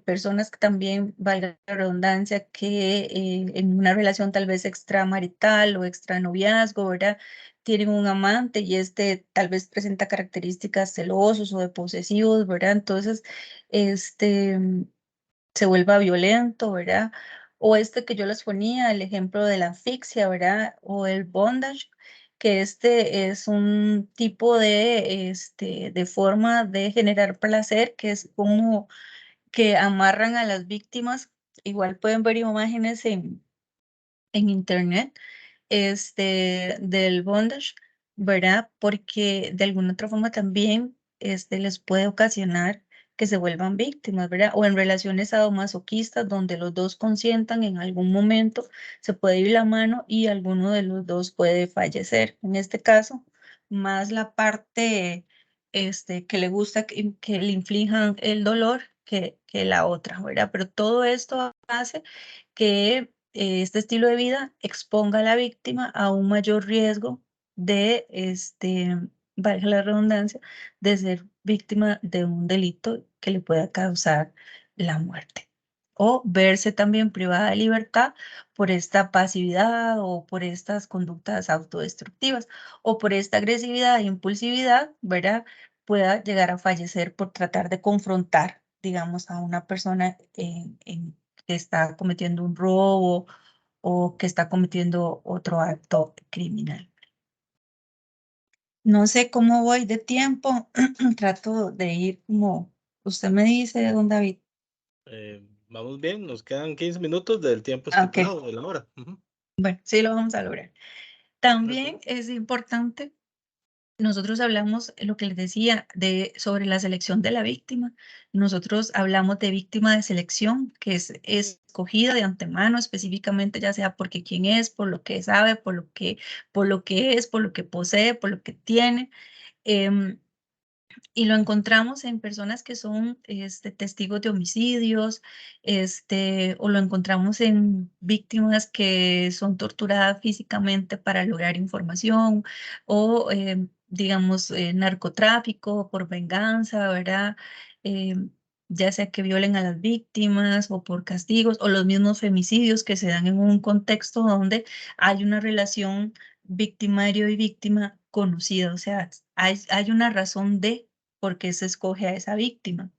B: Personas que también, valga la redundancia, que en una relación tal vez extramarital o extranoviazgo, ¿verdad? Tienen un amante y tal vez presenta características celosos o de posesivos, ¿verdad? Entonces, este, se vuelva violento, ¿verdad? O que yo les ponía, el ejemplo de la asfixia, ¿verdad? O el bondage, que es un tipo de forma de generar placer, que es como que amarran a las víctimas. Igual pueden ver imágenes en internet, del bondage, ¿verdad? Porque de alguna otra forma también, les puede ocasionar que se vuelvan víctimas, ¿verdad? O en relaciones sadomasoquistas donde los dos consientan en algún momento, se puede ir la mano y alguno de los dos puede fallecer. En este caso, más la parte, que le gusta que le inflijan el dolor que la otra, ¿verdad? Pero todo esto hace que este estilo de vida exponga a la víctima a un mayor riesgo de, valga la redundancia, de ser víctima de un delito que le pueda causar la muerte. O verse también privada de libertad por esta pasividad o por estas conductas autodestructivas o por esta agresividad e impulsividad, ¿verdad? Pueda llegar a fallecer por tratar de confrontar, digamos, a una persona que está cometiendo un robo o que está cometiendo otro acto criminal. No sé cómo voy de tiempo, trato de ir como usted me dice, don David.
A: Vamos bien, nos quedan 15 minutos del tiempo
B: Ah, ok,
A: estipulado de la hora. Ujú.
B: bueno, sí lo vamos a lograr. También es importante, nosotros hablamos, lo que les decía, sobre la selección de la víctima. Nosotros hablamos de víctima de selección, que es escogida de antemano específicamente, ya sea porque quién es, por lo que sabe, por lo que es, por lo que posee, por lo que tiene. Em, y lo encontramos en personas que son testigos de homicidios, o lo encontramos en víctimas que son torturadas físicamente para lograr información, o digamos, narcotráfico por venganza, ¿verdad? Eh, ya sea que violen a las víctimas o por castigos, o los mismos femicidios que se dan en un contexto donde hay una relación victimario y víctima conocida, o sea, hay una razón de por qué se escoge a esa víctima.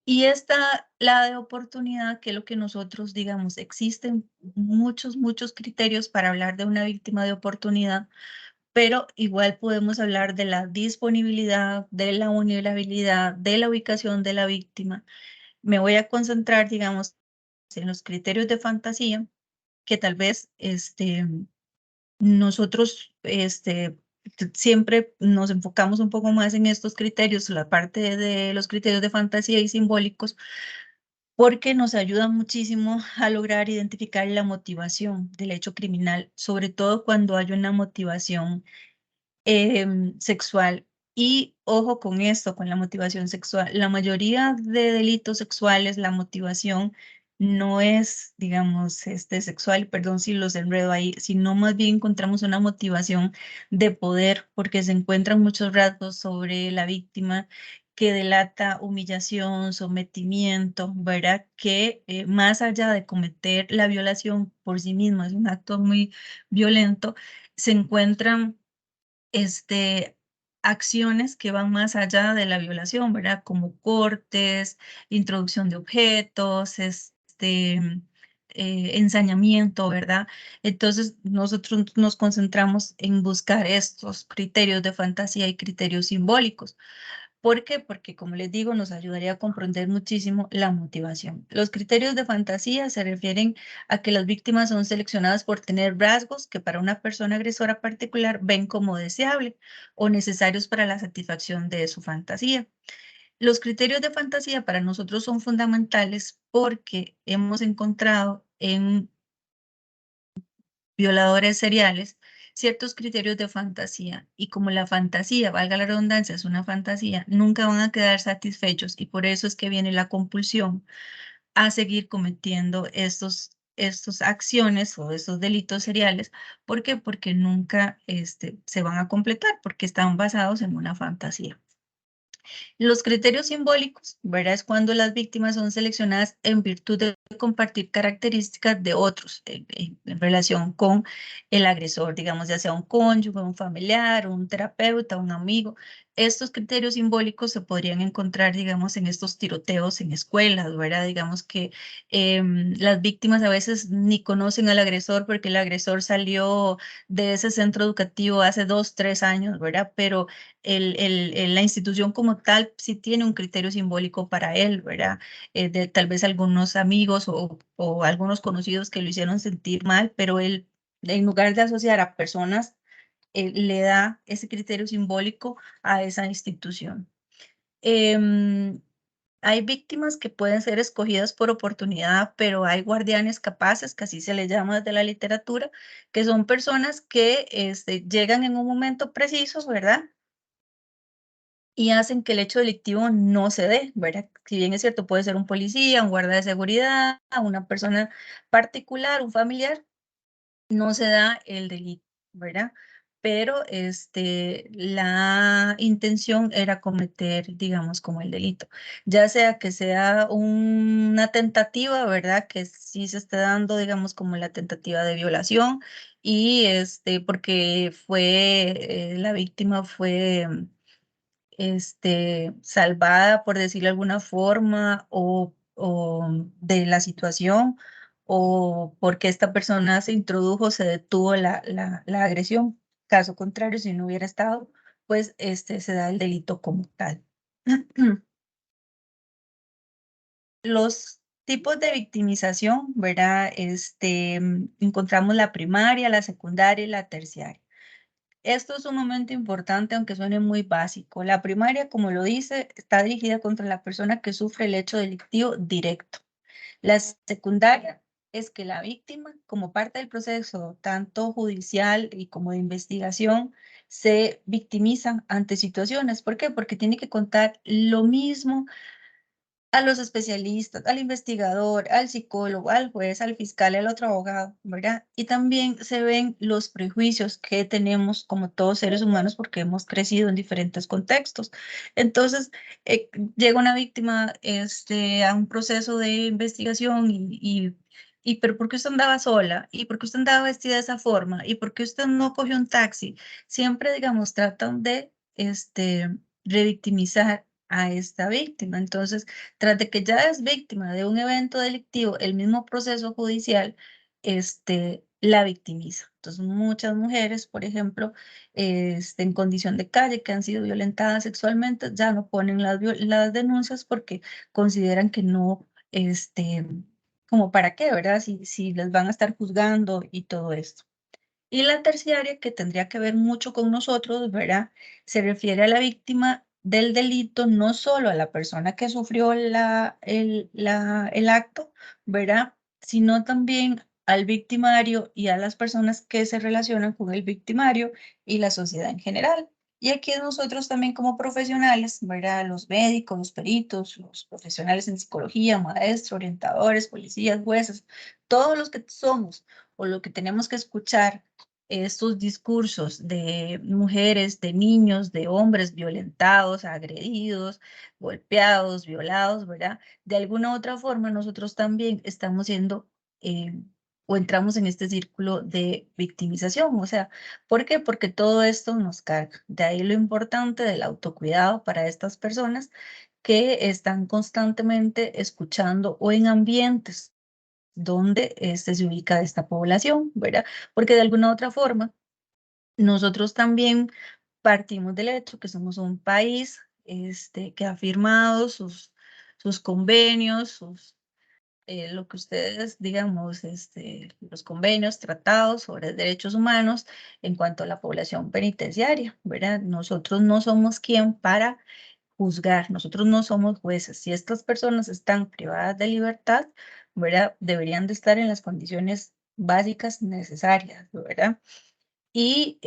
B: Y esta, la de oportunidad, que es lo que nosotros digamos, existen muchos criterios para hablar de una víctima de oportunidad, pero igual podemos hablar de la disponibilidad, de la vulnerabilidad, de la ubicación de la víctima. Me voy a concentrar, digamos, en los criterios de fantasía, que tal vez nosotros siempre nos enfocamos un poco más en estos criterios, la parte de los criterios de fantasía y simbólicos, porque nos ayudan muchísimo a lograr identificar la motivación del hecho criminal, sobre todo cuando hay una motivación sexual. Y ojo con esto, con la motivación sexual. La mayoría de delitos sexuales, la motivación no es, digamos, sexual, perdón si los enredo ahí, sino más bien encontramos una motivación de poder, porque se encuentran muchos rasgos sobre la víctima que delata humillación, sometimiento, ¿verdad? Que más allá de cometer la violación por sí misma, es un acto muy violento, se encuentran acciones que van más allá de la violación, ¿verdad? Como cortes, introducción de objetos, ensañamiento, ¿verdad? Entonces, nosotros nos concentramos en buscar estos criterios de fantasía y criterios simbólicos. ¿Por qué? Porque, como les digo, nos ayudaría a comprender muchísimo la motivación. Los criterios de fantasía se refieren a que las víctimas son seleccionadas por tener rasgos que para una persona agresora particular ven como deseable o necesarios para la satisfacción de su fantasía. Los criterios de fantasía para nosotros son fundamentales porque hemos encontrado en violadores seriales ciertos criterios de fantasía y como la fantasía, valga la redundancia, es una fantasía, nunca van a quedar satisfechos y por eso es que viene la compulsión a seguir cometiendo estos acciones o estos delitos seriales. ¿Por qué? Porque nunca se van a completar, porque están basados en una fantasía. Los criterios simbólicos, ¿verdad? Es cuando las víctimas son seleccionadas en virtud de compartir características de otros en relación con el agresor, digamos, ya sea un cónyuge, un familiar, un terapeuta, un amigo. Estos criterios simbólicos se podrían encontrar, digamos, en estos tiroteos en escuelas, ¿verdad? Digamos que las víctimas a veces ni conocen al agresor porque el agresor salió de ese centro educativo hace 2, 3 años, ¿verdad? Pero la institución como tal sí tiene un criterio simbólico para él, ¿verdad? De tal vez algunos amigos o algunos conocidos que lo hicieron sentir mal, pero él, en lugar de asociar a personas, le da ese criterio simbólico a esa institución. Hay víctimas que pueden ser escogidas por oportunidad, pero hay guardianes capaces, que así se les llama desde la literatura, que son personas que llegan en un momento preciso, ¿verdad? Y hacen que el hecho delictivo no se dé, ¿verdad? Si bien es cierto, puede ser un policía, un guarda de seguridad, una persona particular, un familiar, no se da el delito, ¿verdad? Pero la intención era cometer, digamos, como el delito. Ya sea que sea una tentativa, ¿verdad? Que sí se está dando, digamos, como la tentativa de violación y porque la víctima fue salvada, por decirlo de alguna forma, o de la situación, o porque esta persona se introdujo, se detuvo la agresión. Caso contrario, si no hubiera estado, pues se da el delito como tal. Los Tipos de victimización, ¿verdad? Encontramos la primaria, la secundaria y la terciaria. Esto es un momento importante, aunque suene muy básico. La primaria, como lo dice, está dirigida contra la persona que sufre el hecho delictivo directo. La secundaria es que la víctima, como parte del proceso tanto judicial y como de investigación, se victimiza ante situaciones. ¿Por qué? Porque tiene que contar lo mismo a los especialistas, al investigador, al psicólogo, al juez, al fiscal, al otro abogado, ¿verdad? Y también se ven los prejuicios que tenemos como todos seres humanos porque hemos crecido en diferentes contextos. Entonces, llega una víctima a un proceso de investigación y pero ¿por qué usted andaba sola? ¿Y por qué usted andaba vestida de esa forma? ¿Y por qué usted no cogió un taxi? Siempre, digamos, tratan de revictimizar a esta víctima. Entonces, tras de que ya es víctima de un evento delictivo, el mismo proceso judicial, la victimiza. Entonces, muchas mujeres, por ejemplo, en condición de calle, que han sido violentadas sexualmente, ya no ponen las denuncias porque consideran que no, como para qué, ¿verdad? Si les van a estar juzgando y todo esto. Y la terciaria, que tendría que ver mucho con nosotros, ¿verdad? Se refiere a la víctima del delito, no solo a la persona que sufrió el acto, ¿verdad? Sino también al victimario y a las personas que se relacionan con el victimario y la sociedad en general. Y aquí nosotros también como profesionales, ¿verdad? Los médicos, los peritos, los profesionales en psicología, maestros, orientadores, policías, jueces, todos los que somos o lo que tenemos que escuchar estos discursos de mujeres, de niños, de hombres violentados, agredidos, golpeados, violados, ¿verdad? De alguna u otra forma nosotros también estamos siendo o entramos en este círculo de victimización. O sea, ¿por qué? Porque todo esto nos carga. De ahí lo importante del autocuidado para estas personas que están constantemente escuchando o en ambientes donde se ubica esta población, ¿verdad? Porque de alguna u otra forma, nosotros también partimos del hecho que somos un país que ha firmado sus convenios, lo que ustedes, digamos, los convenios, tratados sobre derechos humanos en cuanto a la población penitenciaria, ¿verdad? Nosotros no somos quien para juzgar, nosotros no somos jueces. Si estas personas están privadas de libertad, ¿verdad? Deberían de estar en las condiciones básicas necesarias, ¿verdad? Y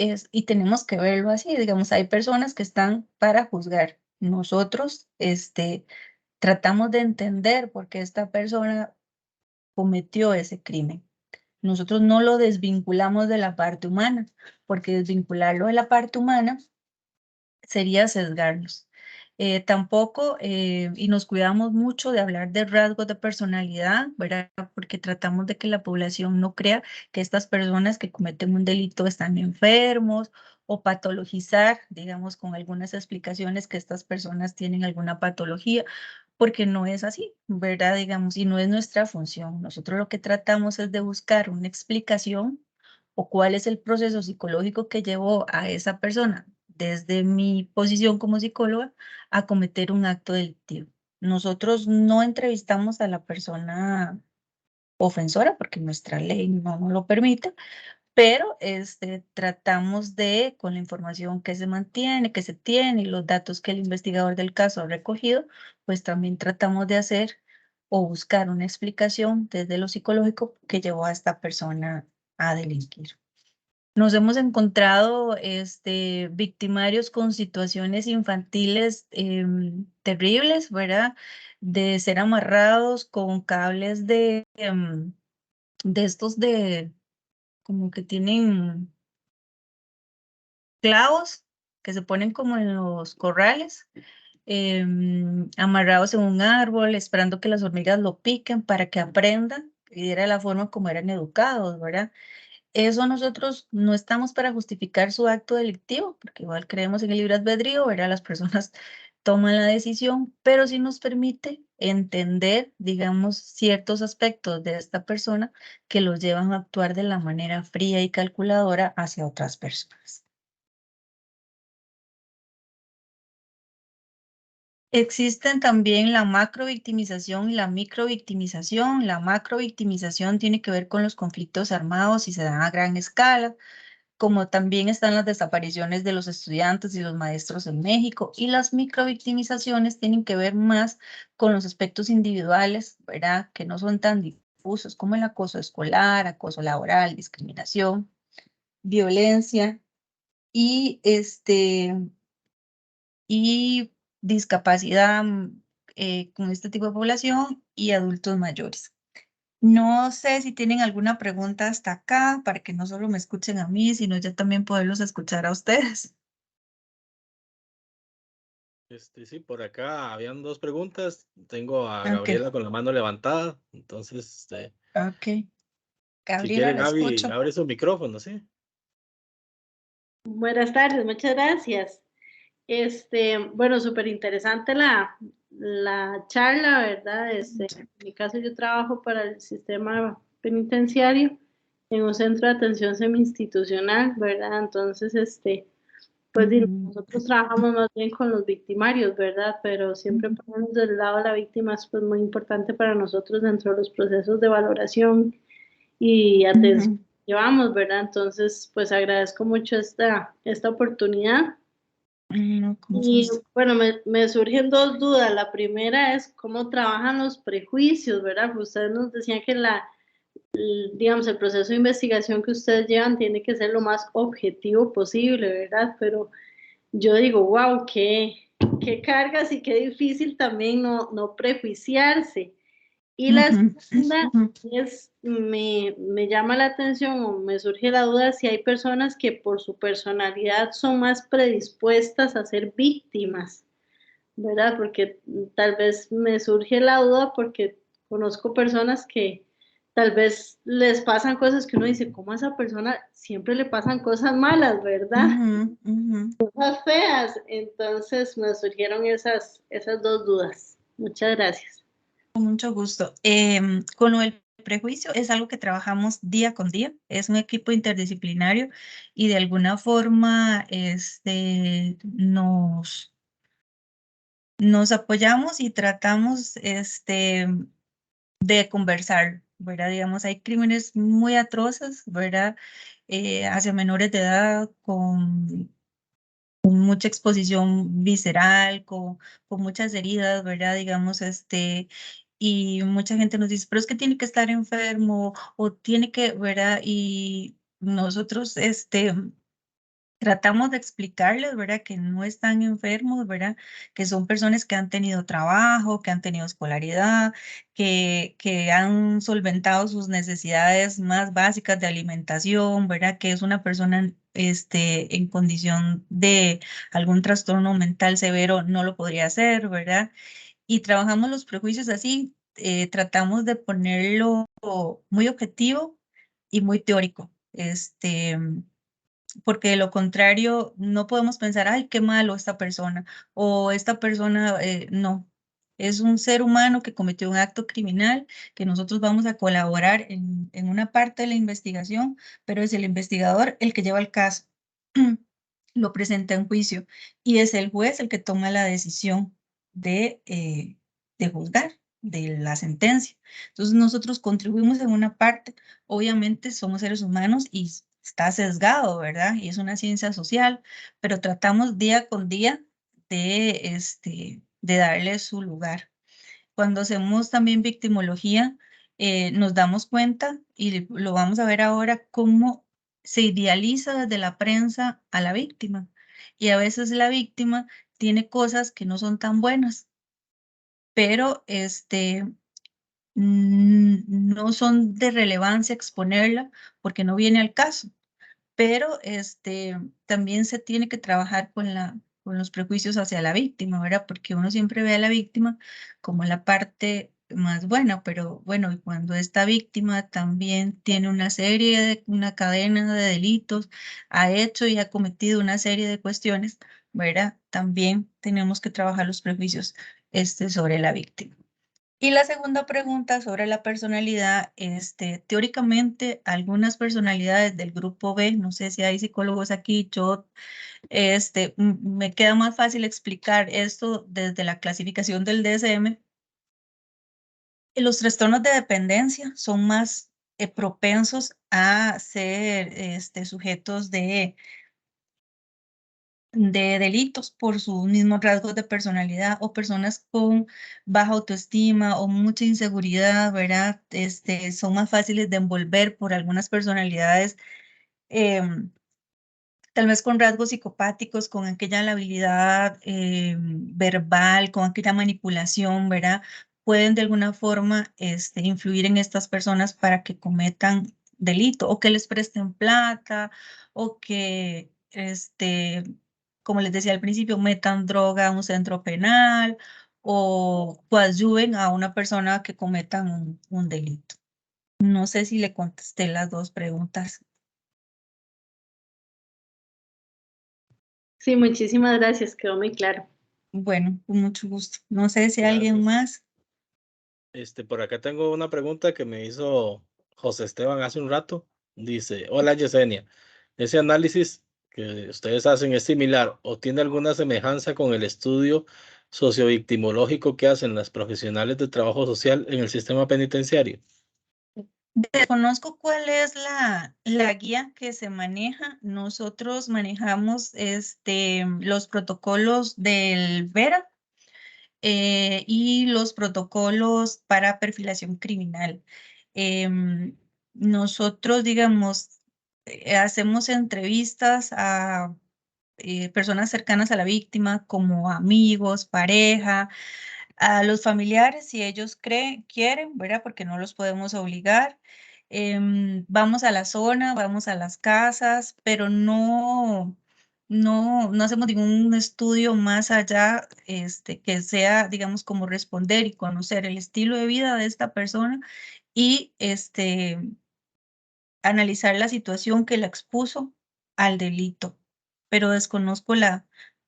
B: tenemos que verlo así, digamos, hay personas que están para juzgar. Nosotros, tratamos de entender por qué esta persona cometió ese crimen. Nosotros no lo desvinculamos de la parte humana, porque desvincularlo de la parte humana sería sesgarlos. Tampoco, y nos cuidamos mucho de hablar de rasgos de personalidad, ¿verdad? Porque tratamos de que la población no crea que estas personas que cometen un delito están enfermos o patologizar, digamos, con algunas explicaciones que estas personas tienen alguna patología, porque no es así, ¿verdad? Digamos, y no es nuestra función. Nosotros lo que tratamos es de buscar una explicación o cuál es el proceso psicológico que llevó a esa persona desde mi posición como psicóloga a cometer un acto delictivo. Nosotros no entrevistamos a la persona ofensora porque nuestra ley no nos lo permite, pero tratamos de, con la información que se mantiene, que se tiene y los datos que el investigador del caso ha recogido, pues también tratamos de hacer o buscar una explicación desde lo psicológico que llevó a esta persona a delinquir. Nos hemos encontrado victimarios con situaciones infantiles terribles, ¿verdad? De ser amarrados con cables de estos como que tienen clavos que se ponen como en los corrales, amarrados en un árbol, esperando que las hormigas lo piquen para que aprendan, y era la forma como eran educados, ¿verdad? Eso nosotros no estamos para justificar su acto delictivo, porque igual creemos en el libre albedrío, ¿verdad? Las personas toman la decisión, pero sí nos permite entender, digamos, ciertos aspectos de esta persona que los llevan a actuar de la manera fría y calculadora hacia otras personas. Existen también la macrovictimización y la microvictimización. La macrovictimización tiene que ver con los conflictos armados y se dan a gran escala, como también están las desapariciones de los estudiantes y los maestros en México. Y las microvictimizaciones tienen que ver más con los aspectos individuales, ¿verdad? Que no son tan difusos como el acoso escolar, acoso laboral, discriminación, violencia y y discapacidad con este tipo de población y adultos mayores. No sé si tienen alguna pregunta hasta acá para que no solo me escuchen a mí, sino ya también poderlos escuchar a ustedes.
A: Sí, por acá habían dos preguntas. Tengo a
B: Ok,
A: Gabriela con la mano levantada. Entonces,
B: ok.
A: si
B: Gabriela,
A: quiere,
B: la
A: Gaby,
B: escucho.
A: abre su micrófono, ¿sí?
C: Buenas tardes, muchas gracias. Bueno, súper interesante la charla, ¿verdad? En mi caso yo trabajo para el sistema penitenciario en un centro de atención semi-institucional, ¿verdad? Entonces, pues
B: Ujú,
C: nosotros trabajamos más bien con los victimarios, ¿verdad? Pero siempre
B: ujú,
C: ponernos del lado de la víctima es pues muy importante para nosotros dentro de los procesos de valoración y atención
B: ujú.
C: que llevamos, ¿verdad? Entonces, pues agradezco mucho esta oportunidad.
B: No, con mucho
C: Y
B: gusto.
C: bueno, me surgen dos dudas. La primera es cómo trabajan los prejuicios, ¿verdad? Pues ustedes nos decían que digamos, el proceso de investigación que ustedes llevan tiene que ser lo más objetivo posible, ¿verdad? Pero yo digo, wow, qué cargas y qué difícil también no prejuiciarse. Y la
B: Ujú,
C: segunda
B: ujú,
C: es, me llama la atención o me surge la duda si hay personas que por su personalidad son más predispuestas a ser víctimas, ¿verdad? Porque tal vez me surge la duda porque conozco personas que tal vez les pasan cosas que uno dice, ¿cómo a esa persona siempre le pasan cosas malas, ¿verdad?
B: ujú, ujú.
C: Cosas feas. Entonces me surgieron esas dos dudas. Muchas gracias.
B: Con mucho gusto. Con lo del prejuicio es algo que trabajamos día con día. Es un equipo interdisciplinario y de alguna forma nos apoyamos y tratamos de conversar, ¿verdad? Digamos, hay crímenes muy atroces, ¿verdad? Hacia menores de edad con mucha exposición visceral, con muchas heridas, ¿verdad? Digamos, y mucha gente nos dice, pero es que tiene que estar enfermo o tiene que, ¿verdad? Y nosotros, tratamos de explicarles, ¿verdad? Que no están enfermos, ¿verdad? Que son personas que han tenido trabajo, que han tenido escolaridad, que han solventado sus necesidades más básicas de alimentación, ¿verdad? Que es una persona, en condición de algún trastorno mental severo, no lo podría hacer, ¿verdad? Y trabajamos los prejuicios así, tratamos de ponerlo muy objetivo y muy teórico. Porque de lo contrario no podemos pensar, ay, qué malo esta persona, o esta persona, no, es un ser humano que cometió un acto criminal, que nosotros vamos a colaborar en una parte de la investigación, pero es el investigador el que lleva el caso, lo presenta en juicio, y es el juez el que toma la decisión de juzgar, de la sentencia. Entonces nosotros contribuimos en una parte, obviamente somos seres humanos y está sesgado, ¿verdad? Y es una ciencia social, pero tratamos día con día de darle su lugar. Cuando hacemos también victimología, nos damos cuenta, y lo vamos a ver ahora, cómo se idealiza desde la prensa a la víctima. Y a veces la víctima tiene cosas que no son tan buenas, pero no son de relevancia exponerla porque no viene al caso, pero también se tiene que trabajar con los prejuicios hacia la víctima, ¿verdad? Porque uno siempre ve a la víctima como la parte más buena, pero bueno, y cuando esta víctima también tiene una cadena de delitos, ha hecho y ha cometido una serie de cuestiones, ¿verdad? También tenemos que trabajar los prejuicios sobre la víctima. Y la segunda pregunta sobre la personalidad, teóricamente algunas personalidades del grupo B, no sé si hay psicólogos aquí, yo, me queda más fácil explicar esto desde la clasificación del DSM. Los trastornos de dependencia son más propensos a ser sujetos de delitos por sus mismos rasgos de personalidad, o personas con baja autoestima o mucha inseguridad, ¿verdad? Son más fáciles de envolver por algunas personalidades, tal vez con rasgos psicopáticos, con aquella labilidad verbal, con aquella manipulación, ¿verdad? Pueden de alguna forma influir en estas personas para que cometan delito, o que les presten plata, o que, como les decía al principio, metan droga a un centro penal, o coadyuven a una persona que cometa un delito. No sé si le contesté las dos preguntas.
C: Sí, muchísimas gracias, quedó muy claro.
B: Bueno, con mucho gusto. No sé si alguien
A: Gracias.
B: más.
A: Por acá tengo una pregunta que me hizo José Esteban hace un rato. Dice, hola Yesenia, ¿ese análisis que ustedes hacen es similar o tiene alguna semejanza con el estudio sociovictimológico que hacen las profesionales de trabajo social en el sistema penitenciario?
B: Desconozco cuál es la guía que se maneja. Nosotros manejamos los protocolos del VERA y los protocolos para perfilación criminal. Nosotros, digamos, hacemos entrevistas a personas cercanas a la víctima, como amigos, pareja, a los familiares, si ellos quieren, ¿verdad? Porque no los podemos obligar. Vamos a la zona, vamos a las casas, pero no hacemos ningún estudio más allá, que sea, digamos, como responder y conocer el estilo de vida de esta persona, y analizar la situación que la expuso al delito. Pero desconozco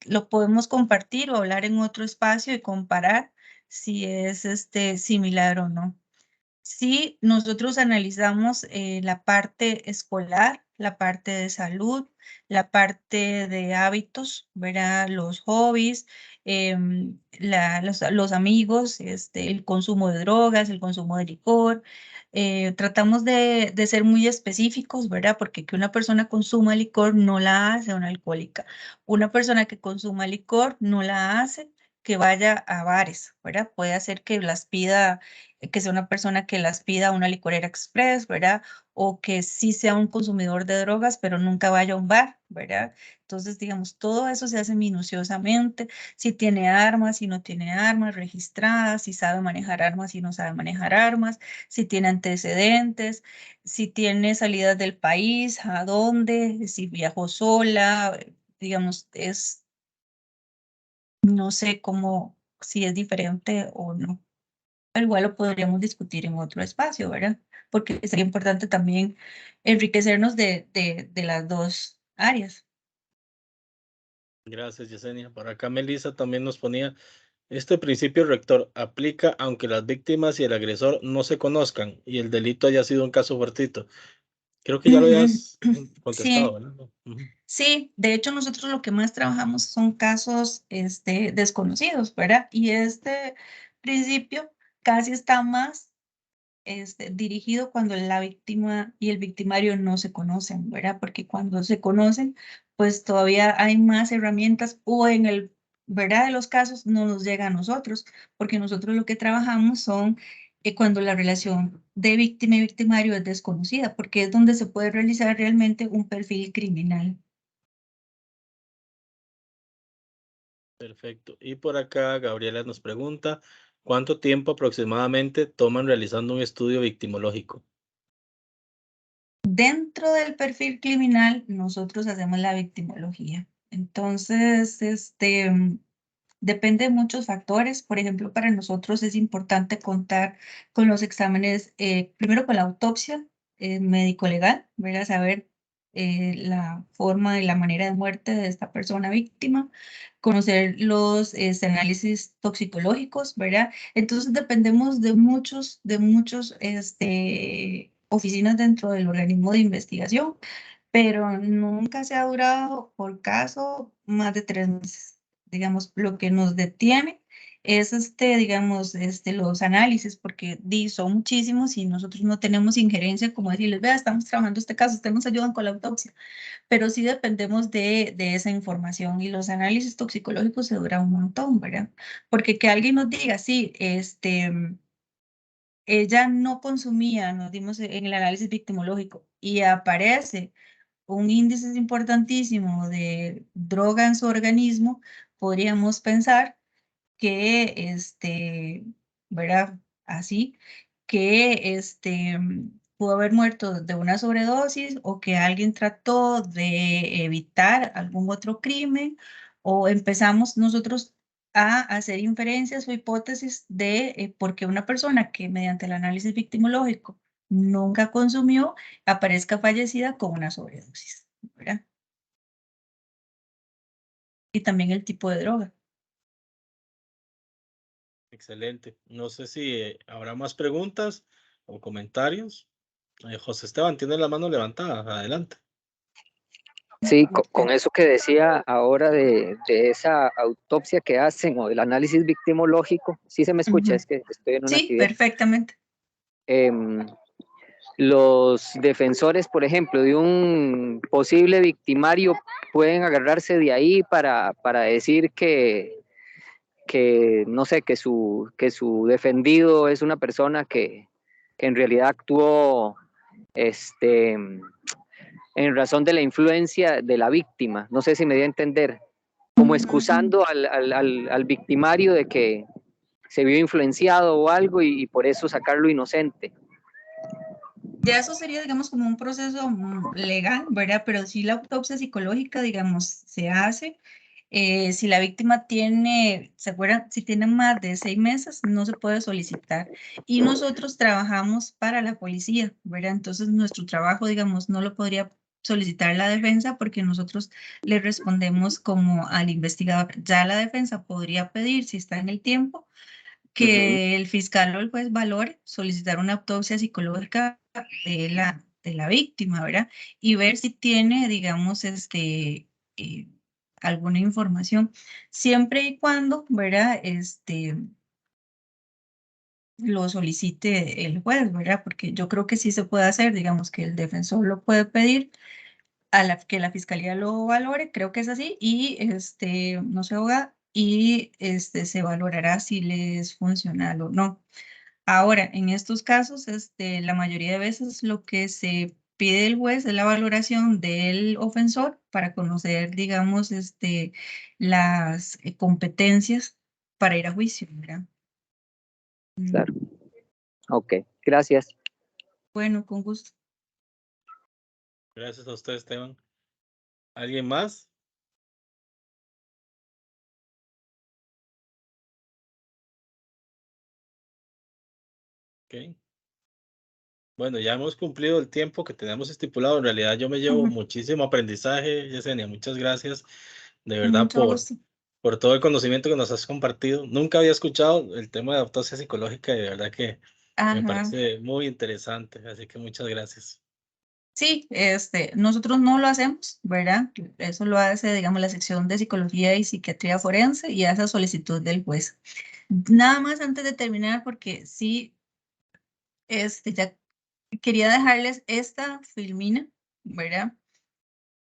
B: lo podemos compartir o hablar en otro espacio y comparar si es similar o no. Sí, nosotros analizamos la parte escolar, la parte de salud, la parte de hábitos, ¿verdad? Los hobbies, los amigos, el consumo de drogas, el consumo de licor. Tratamos de ser muy específicos, ¿verdad? Porque que una persona consuma licor no la hace una alcohólica. Una persona que consuma licor no la hace que vaya a bares, ¿verdad? Puede hacer que las pida, que sea una persona que las pida a una licorera express, ¿verdad? O que sí sea un consumidor de drogas, pero nunca vaya a un bar, ¿verdad? Entonces, digamos, todo eso se hace minuciosamente. Si tiene armas, si no tiene armas registradas, si sabe manejar armas, si no sabe manejar armas, si tiene antecedentes, si tiene salidas del país, a dónde, si viajó sola, digamos, no sé cómo, si es diferente o no. Al igual lo podríamos discutir en otro espacio, ¿verdad? Porque sería importante también enriquecernos de las dos áreas.
A: Gracias, Yesenia. Por acá Melissa también nos ponía, este principio rector aplica aunque las víctimas y el agresor no se conozcan y el delito haya sido un caso fuertito. Creo que ya lo
B: Ujú.
A: habías contestado,
B: Sí,
A: ¿verdad? Ujú.
B: sí, de hecho nosotros lo que más trabajamos son casos desconocidos, ¿verdad? Y este principio casi está más dirigido cuando la víctima y el victimario no se conocen, ¿verdad? Porque cuando se conocen, pues todavía hay más herramientas, o en el, ¿verdad? De los casos no nos llega a nosotros, porque nosotros lo que trabajamos son cuando la relación de víctima y victimario es desconocida, porque es donde se puede realizar realmente un perfil criminal.
A: Perfecto. Y por acá Gabriela nos pregunta, ¿cuánto tiempo aproximadamente toman realizando un estudio victimológico?
B: Dentro del perfil criminal, nosotros hacemos la victimología. Entonces, depende de muchos factores. Por ejemplo, para nosotros es importante contar con los exámenes, primero con la autopsia médico-legal, ¿verdad? Saber la forma y la manera de muerte de esta persona víctima, conocer los análisis toxicológicos, ¿verdad? Entonces dependemos de muchos oficinas dentro del organismo de investigación, pero nunca se ha durado por caso más de 3 meses. Digamos, lo que nos detiene es digamos, los análisis, porque son muchísimos y nosotros no tenemos injerencia como decirles, vea, estamos trabajando este caso, ustedes nos ayudan con la autopsia, pero sí dependemos de esa información y los análisis toxicológicos se duran un montón, ¿verdad? Porque que alguien nos diga, sí, ella no consumía, nos dimos en el análisis victimológico y aparece un índice importantísimo de droga en su organismo, podríamos pensar que, ¿verdad? Así, que pudo haber muerto de una sobredosis o que alguien trató de evitar algún otro crimen o empezamos nosotros a hacer inferencias o hipótesis de por qué una persona que mediante el análisis victimológico nunca consumió aparezca fallecida con una sobredosis, ¿verdad? Y también el tipo de droga.
A: Excelente. No sé si habrá más preguntas o comentarios. José Esteban tiene la mano levantada. Adelante.
D: Sí, con eso que decía ahora de esa autopsia que hacen o del análisis victimológico, sí se me escucha, es que estoy en una
B: Sí,
D: actividad.
B: perfectamente.
D: Los defensores, por ejemplo, de un posible victimario pueden agarrarse de ahí para decir que no sé, que su defendido es una persona que en realidad actuó en razón de la influencia de la víctima. No sé si me dio a entender, como excusando al victimario de que se vio influenciado o algo y por eso sacarlo inocente.
B: Ya eso sería, digamos, como un proceso legal, ¿verdad? Pero sí la autopsia psicológica, digamos, se hace. Si la víctima tiene, ¿se acuerdan? Si tiene más de 6 meses, no se puede solicitar. Y nosotros trabajamos para la policía, ¿verdad? Entonces nuestro trabajo, digamos, no lo podría solicitar la defensa porque nosotros le respondemos como al investigador. Ya la defensa podría pedir, si está en el tiempo, que el fiscal o el juez valore solicitar una autopsia psicológica de la víctima, ¿verdad? Y ver si tiene, digamos, alguna información, siempre y cuando, ¿verdad? Lo solicite el juez, ¿verdad? Porque yo creo que sí se puede hacer, digamos, que el defensor lo puede pedir que la fiscalía lo valore, creo que es así, y no se ahoga, y se valorará si le es funcional o no. Ahora, en estos casos, la mayoría de veces lo que se pide del juez es la valoración del ofensor para conocer, digamos, las competencias para ir a juicio, ¿verdad?
D: Claro. Ok, gracias.
B: Bueno, con gusto.
A: Gracias a usted, Esteban. ¿Alguien más? Ok. Bueno, ya hemos cumplido el tiempo que tenemos estipulado. En realidad yo me llevo muchísimo aprendizaje, Yesenia. Muchas gracias de verdad
B: Mucho gusto.
A: por todo el conocimiento que nos has compartido. Nunca había escuchado el tema de autopsia psicológica y de verdad que me
B: Ajá.
A: parece muy interesante. Así que muchas gracias.
B: Sí, nosotros no lo hacemos, ¿verdad? Eso lo hace, digamos, la sección de psicología y psiquiatría forense y a esa solicitud del juez. Nada más antes de terminar, porque sí, ya quería dejarles esta filmina, ¿verdad?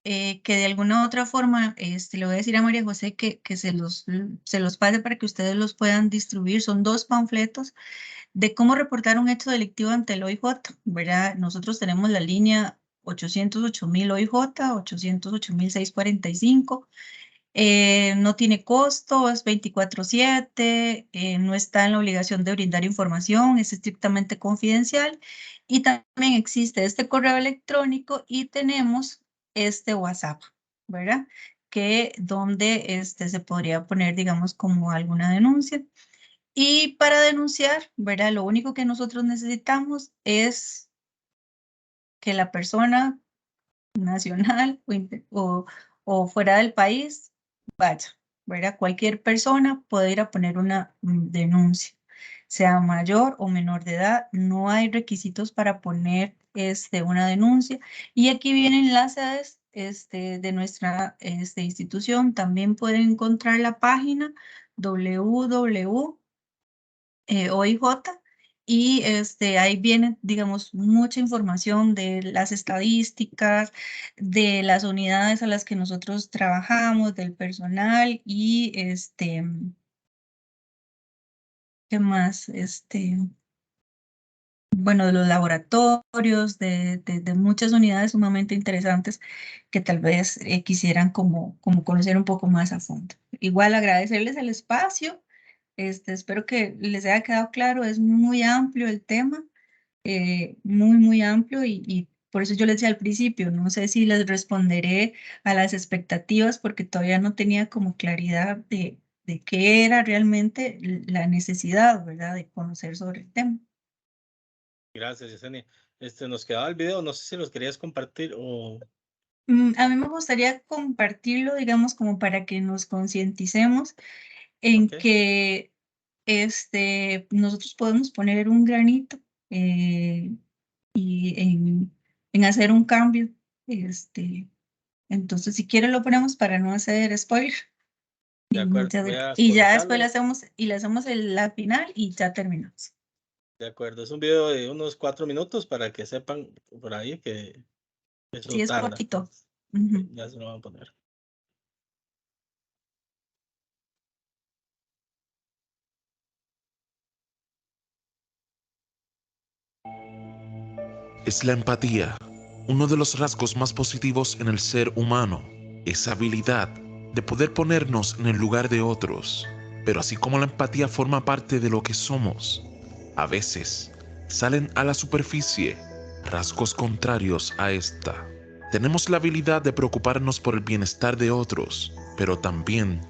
B: Que de alguna u otra forma, le voy a decir a María José que se los pase para que ustedes los puedan distribuir. Son 2 panfletos de cómo reportar un hecho delictivo ante el OIJ, ¿verdad? Nosotros tenemos la línea 808.000 OIJ, 808.645. No tiene costo, es 24/7, no está en la obligación de brindar información, es estrictamente confidencial. Y también existe este correo electrónico y tenemos este WhatsApp, ¿verdad? Que donde se podría poner, digamos, como alguna denuncia. Y para denunciar, ¿verdad? Lo único que nosotros necesitamos es que la persona nacional o fuera del país, vaya, ¿verdad? Cualquier persona puede ir a poner una denuncia, sea mayor o menor de edad, no hay requisitos para poner una denuncia. Y aquí vienen las sedes de nuestra institución, también pueden encontrar la página www.oij y ahí viene, digamos, mucha información de las estadísticas, de las unidades a las que nosotros trabajamos, del personal y ¿qué más? Bueno, de los laboratorios, de muchas unidades sumamente interesantes que tal vez quisieran como conocer un poco más a fondo. Igual agradecerles el espacio. Espero que les haya quedado claro, es muy amplio el tema, muy amplio y por eso yo les decía al principio, no sé si les responderé a las expectativas porque todavía no tenía como claridad de qué era realmente la necesidad, ¿verdad?, de conocer sobre el tema.
A: Gracias, Yesenia. Nos quedaba el video, no sé si los querías compartir o...
B: A mí me gustaría compartirlo, digamos, como para que nos concienticemos en
A: Ok,
B: que nosotros podemos poner un granito y en hacer un cambio. Entonces, si quieren lo ponemos para no hacer spoiler.
A: de
B: Y,
A: acuerdo.
B: muchas
A: Voy a
B: y ya después
A: colocarlo.
B: le hacemos la final y ya terminamos.
A: De acuerdo, es un video de unos 4 minutos para que sepan por ahí que eso
B: Sí, es
A: tarda.
B: cortito.
A: Ya se lo van a poner.
E: Es la empatía, uno de los rasgos más positivos en el ser humano, esa habilidad de poder ponernos en el lugar de otros. Pero así como la empatía forma parte de lo que somos, a veces salen a la superficie rasgos contrarios a esta. Tenemos la habilidad de preocuparnos por el bienestar de otros, pero también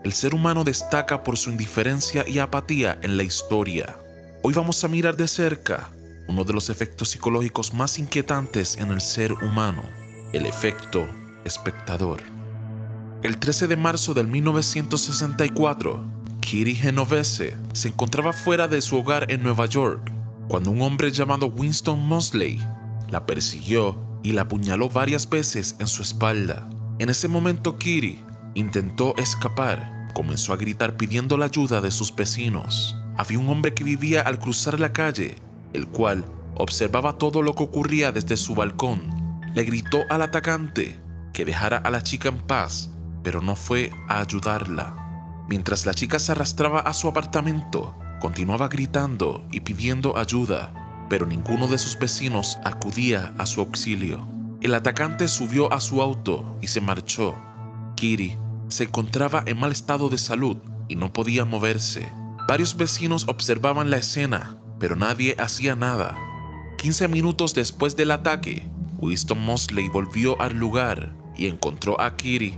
E: el ser humano destaca por su indiferencia y apatía en la historia. Hoy vamos a mirar de cerca uno de los efectos psicológicos más inquietantes en el ser humano, el efecto espectador. El 13 de marzo de 1964, Kitty Genovese se encontraba fuera de su hogar en Nueva York cuando un hombre llamado Winston Moseley la persiguió y la apuñaló varias veces en su espalda. En ese momento Kitty intentó escapar, comenzó a gritar pidiendo la ayuda de sus vecinos. Había un hombre que vivía al cruzar la calle, el cual observaba todo lo que ocurría desde su balcón. Le gritó al atacante que dejara a la chica en paz, pero no fue a ayudarla. Mientras la chica se arrastraba a su apartamento, continuaba gritando y pidiendo ayuda, pero ninguno de sus vecinos acudía a su auxilio. El atacante subió a su auto y se marchó. Kitty se encontraba en mal estado de salud y no podía moverse. Varios vecinos observaban la escena, pero nadie hacía nada. 15 minutos después del ataque, Winston Moseley volvió al lugar y encontró a Kitty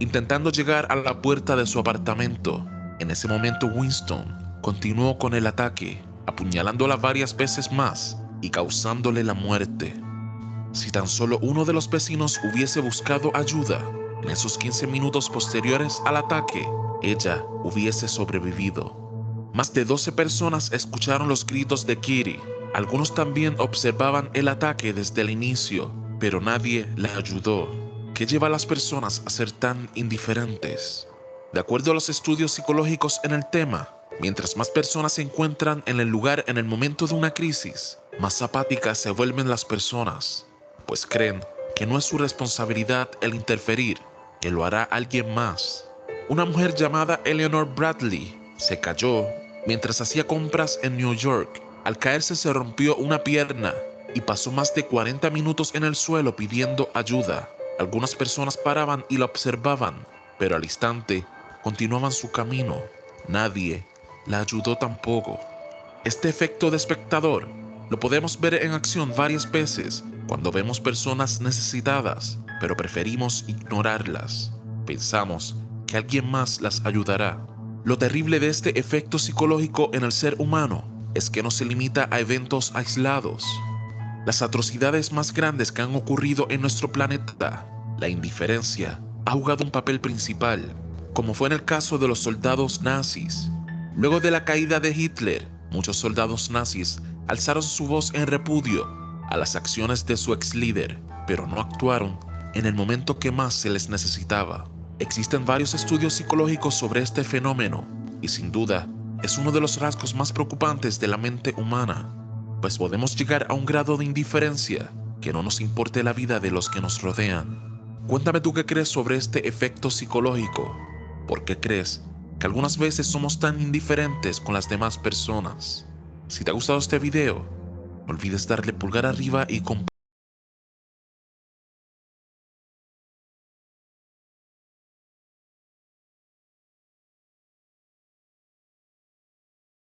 E: intentando llegar a la puerta de su apartamento. En ese momento Winston continuó con el ataque, apuñalándola varias veces más y causándole la muerte. Si tan solo uno de los vecinos hubiese buscado ayuda en esos 15 minutos posteriores al ataque, ella hubiese sobrevivido. Más de 12 personas escucharon los gritos de Kitty. Algunos también observaban el ataque desde el inicio, pero nadie la ayudó. ¿Qué lleva a las personas a ser tan indiferentes? De acuerdo a los estudios psicológicos en el tema, mientras más personas se encuentran en el lugar en el momento de una crisis, más apáticas se vuelven las personas, pues creen que no es su responsabilidad el interferir, que lo hará alguien más. Una mujer llamada Eleanor Bradley se cayó mientras hacía compras en New York. Al caerse se rompió una pierna y pasó más de 40 minutos en el suelo pidiendo ayuda. Algunas personas paraban y la observaban, pero al instante continuaban su camino. Nadie la ayudó tampoco. Este efecto de espectador lo podemos ver en acción varias veces cuando vemos personas necesitadas, pero preferimos ignorarlas. Pensamos que alguien más las ayudará. Lo terrible de este efecto psicológico en el ser humano es que no se limita a eventos aislados. las atrocidades más grandes que han ocurrido en nuestro planeta, la indiferencia ha jugado un papel principal, como fue en el caso de los soldados nazis. Luego de la caída de Hitler, muchos soldados nazis alzaron su voz en repudio a las acciones de su ex líder, pero no actuaron en el momento que más se les necesitaba. Existen varios estudios psicológicos sobre este fenómeno y sin duda es uno de los rasgos más preocupantes de la mente humana, pues podemos llegar a un grado de indiferencia que no nos importe la vida de los que nos rodean. Cuéntame tú qué crees sobre este efecto psicológico. ¿Por qué crees que algunas veces somos tan indiferentes con las demás personas? Si te ha gustado este video, no olvides darle pulgar arriba y compartir.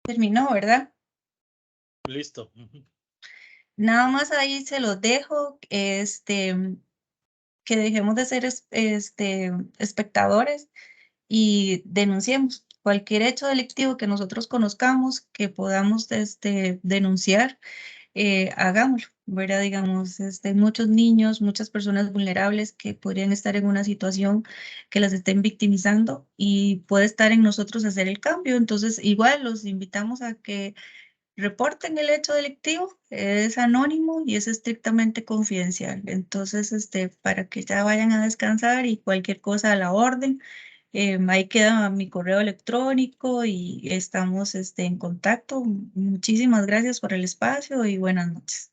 B: Terminó, ¿verdad?
A: Listo.
B: Nada más ahí se los dejo, que dejemos de ser espectadores y denunciemos cualquier hecho delictivo que nosotros conozcamos, que podamos denunciar, hagámoslo, ¿verdad? Digamos, muchos niños, muchas personas vulnerables que podrían estar en una situación que las estén victimizando y puede estar en nosotros hacer el cambio. Entonces, igual los invitamos a que reporten el hecho delictivo, es anónimo y es estrictamente confidencial. Entonces, para que ya vayan a descansar y cualquier cosa a la orden, ahí queda mi correo electrónico y estamos en contacto. Muchísimas gracias por el espacio y buenas noches.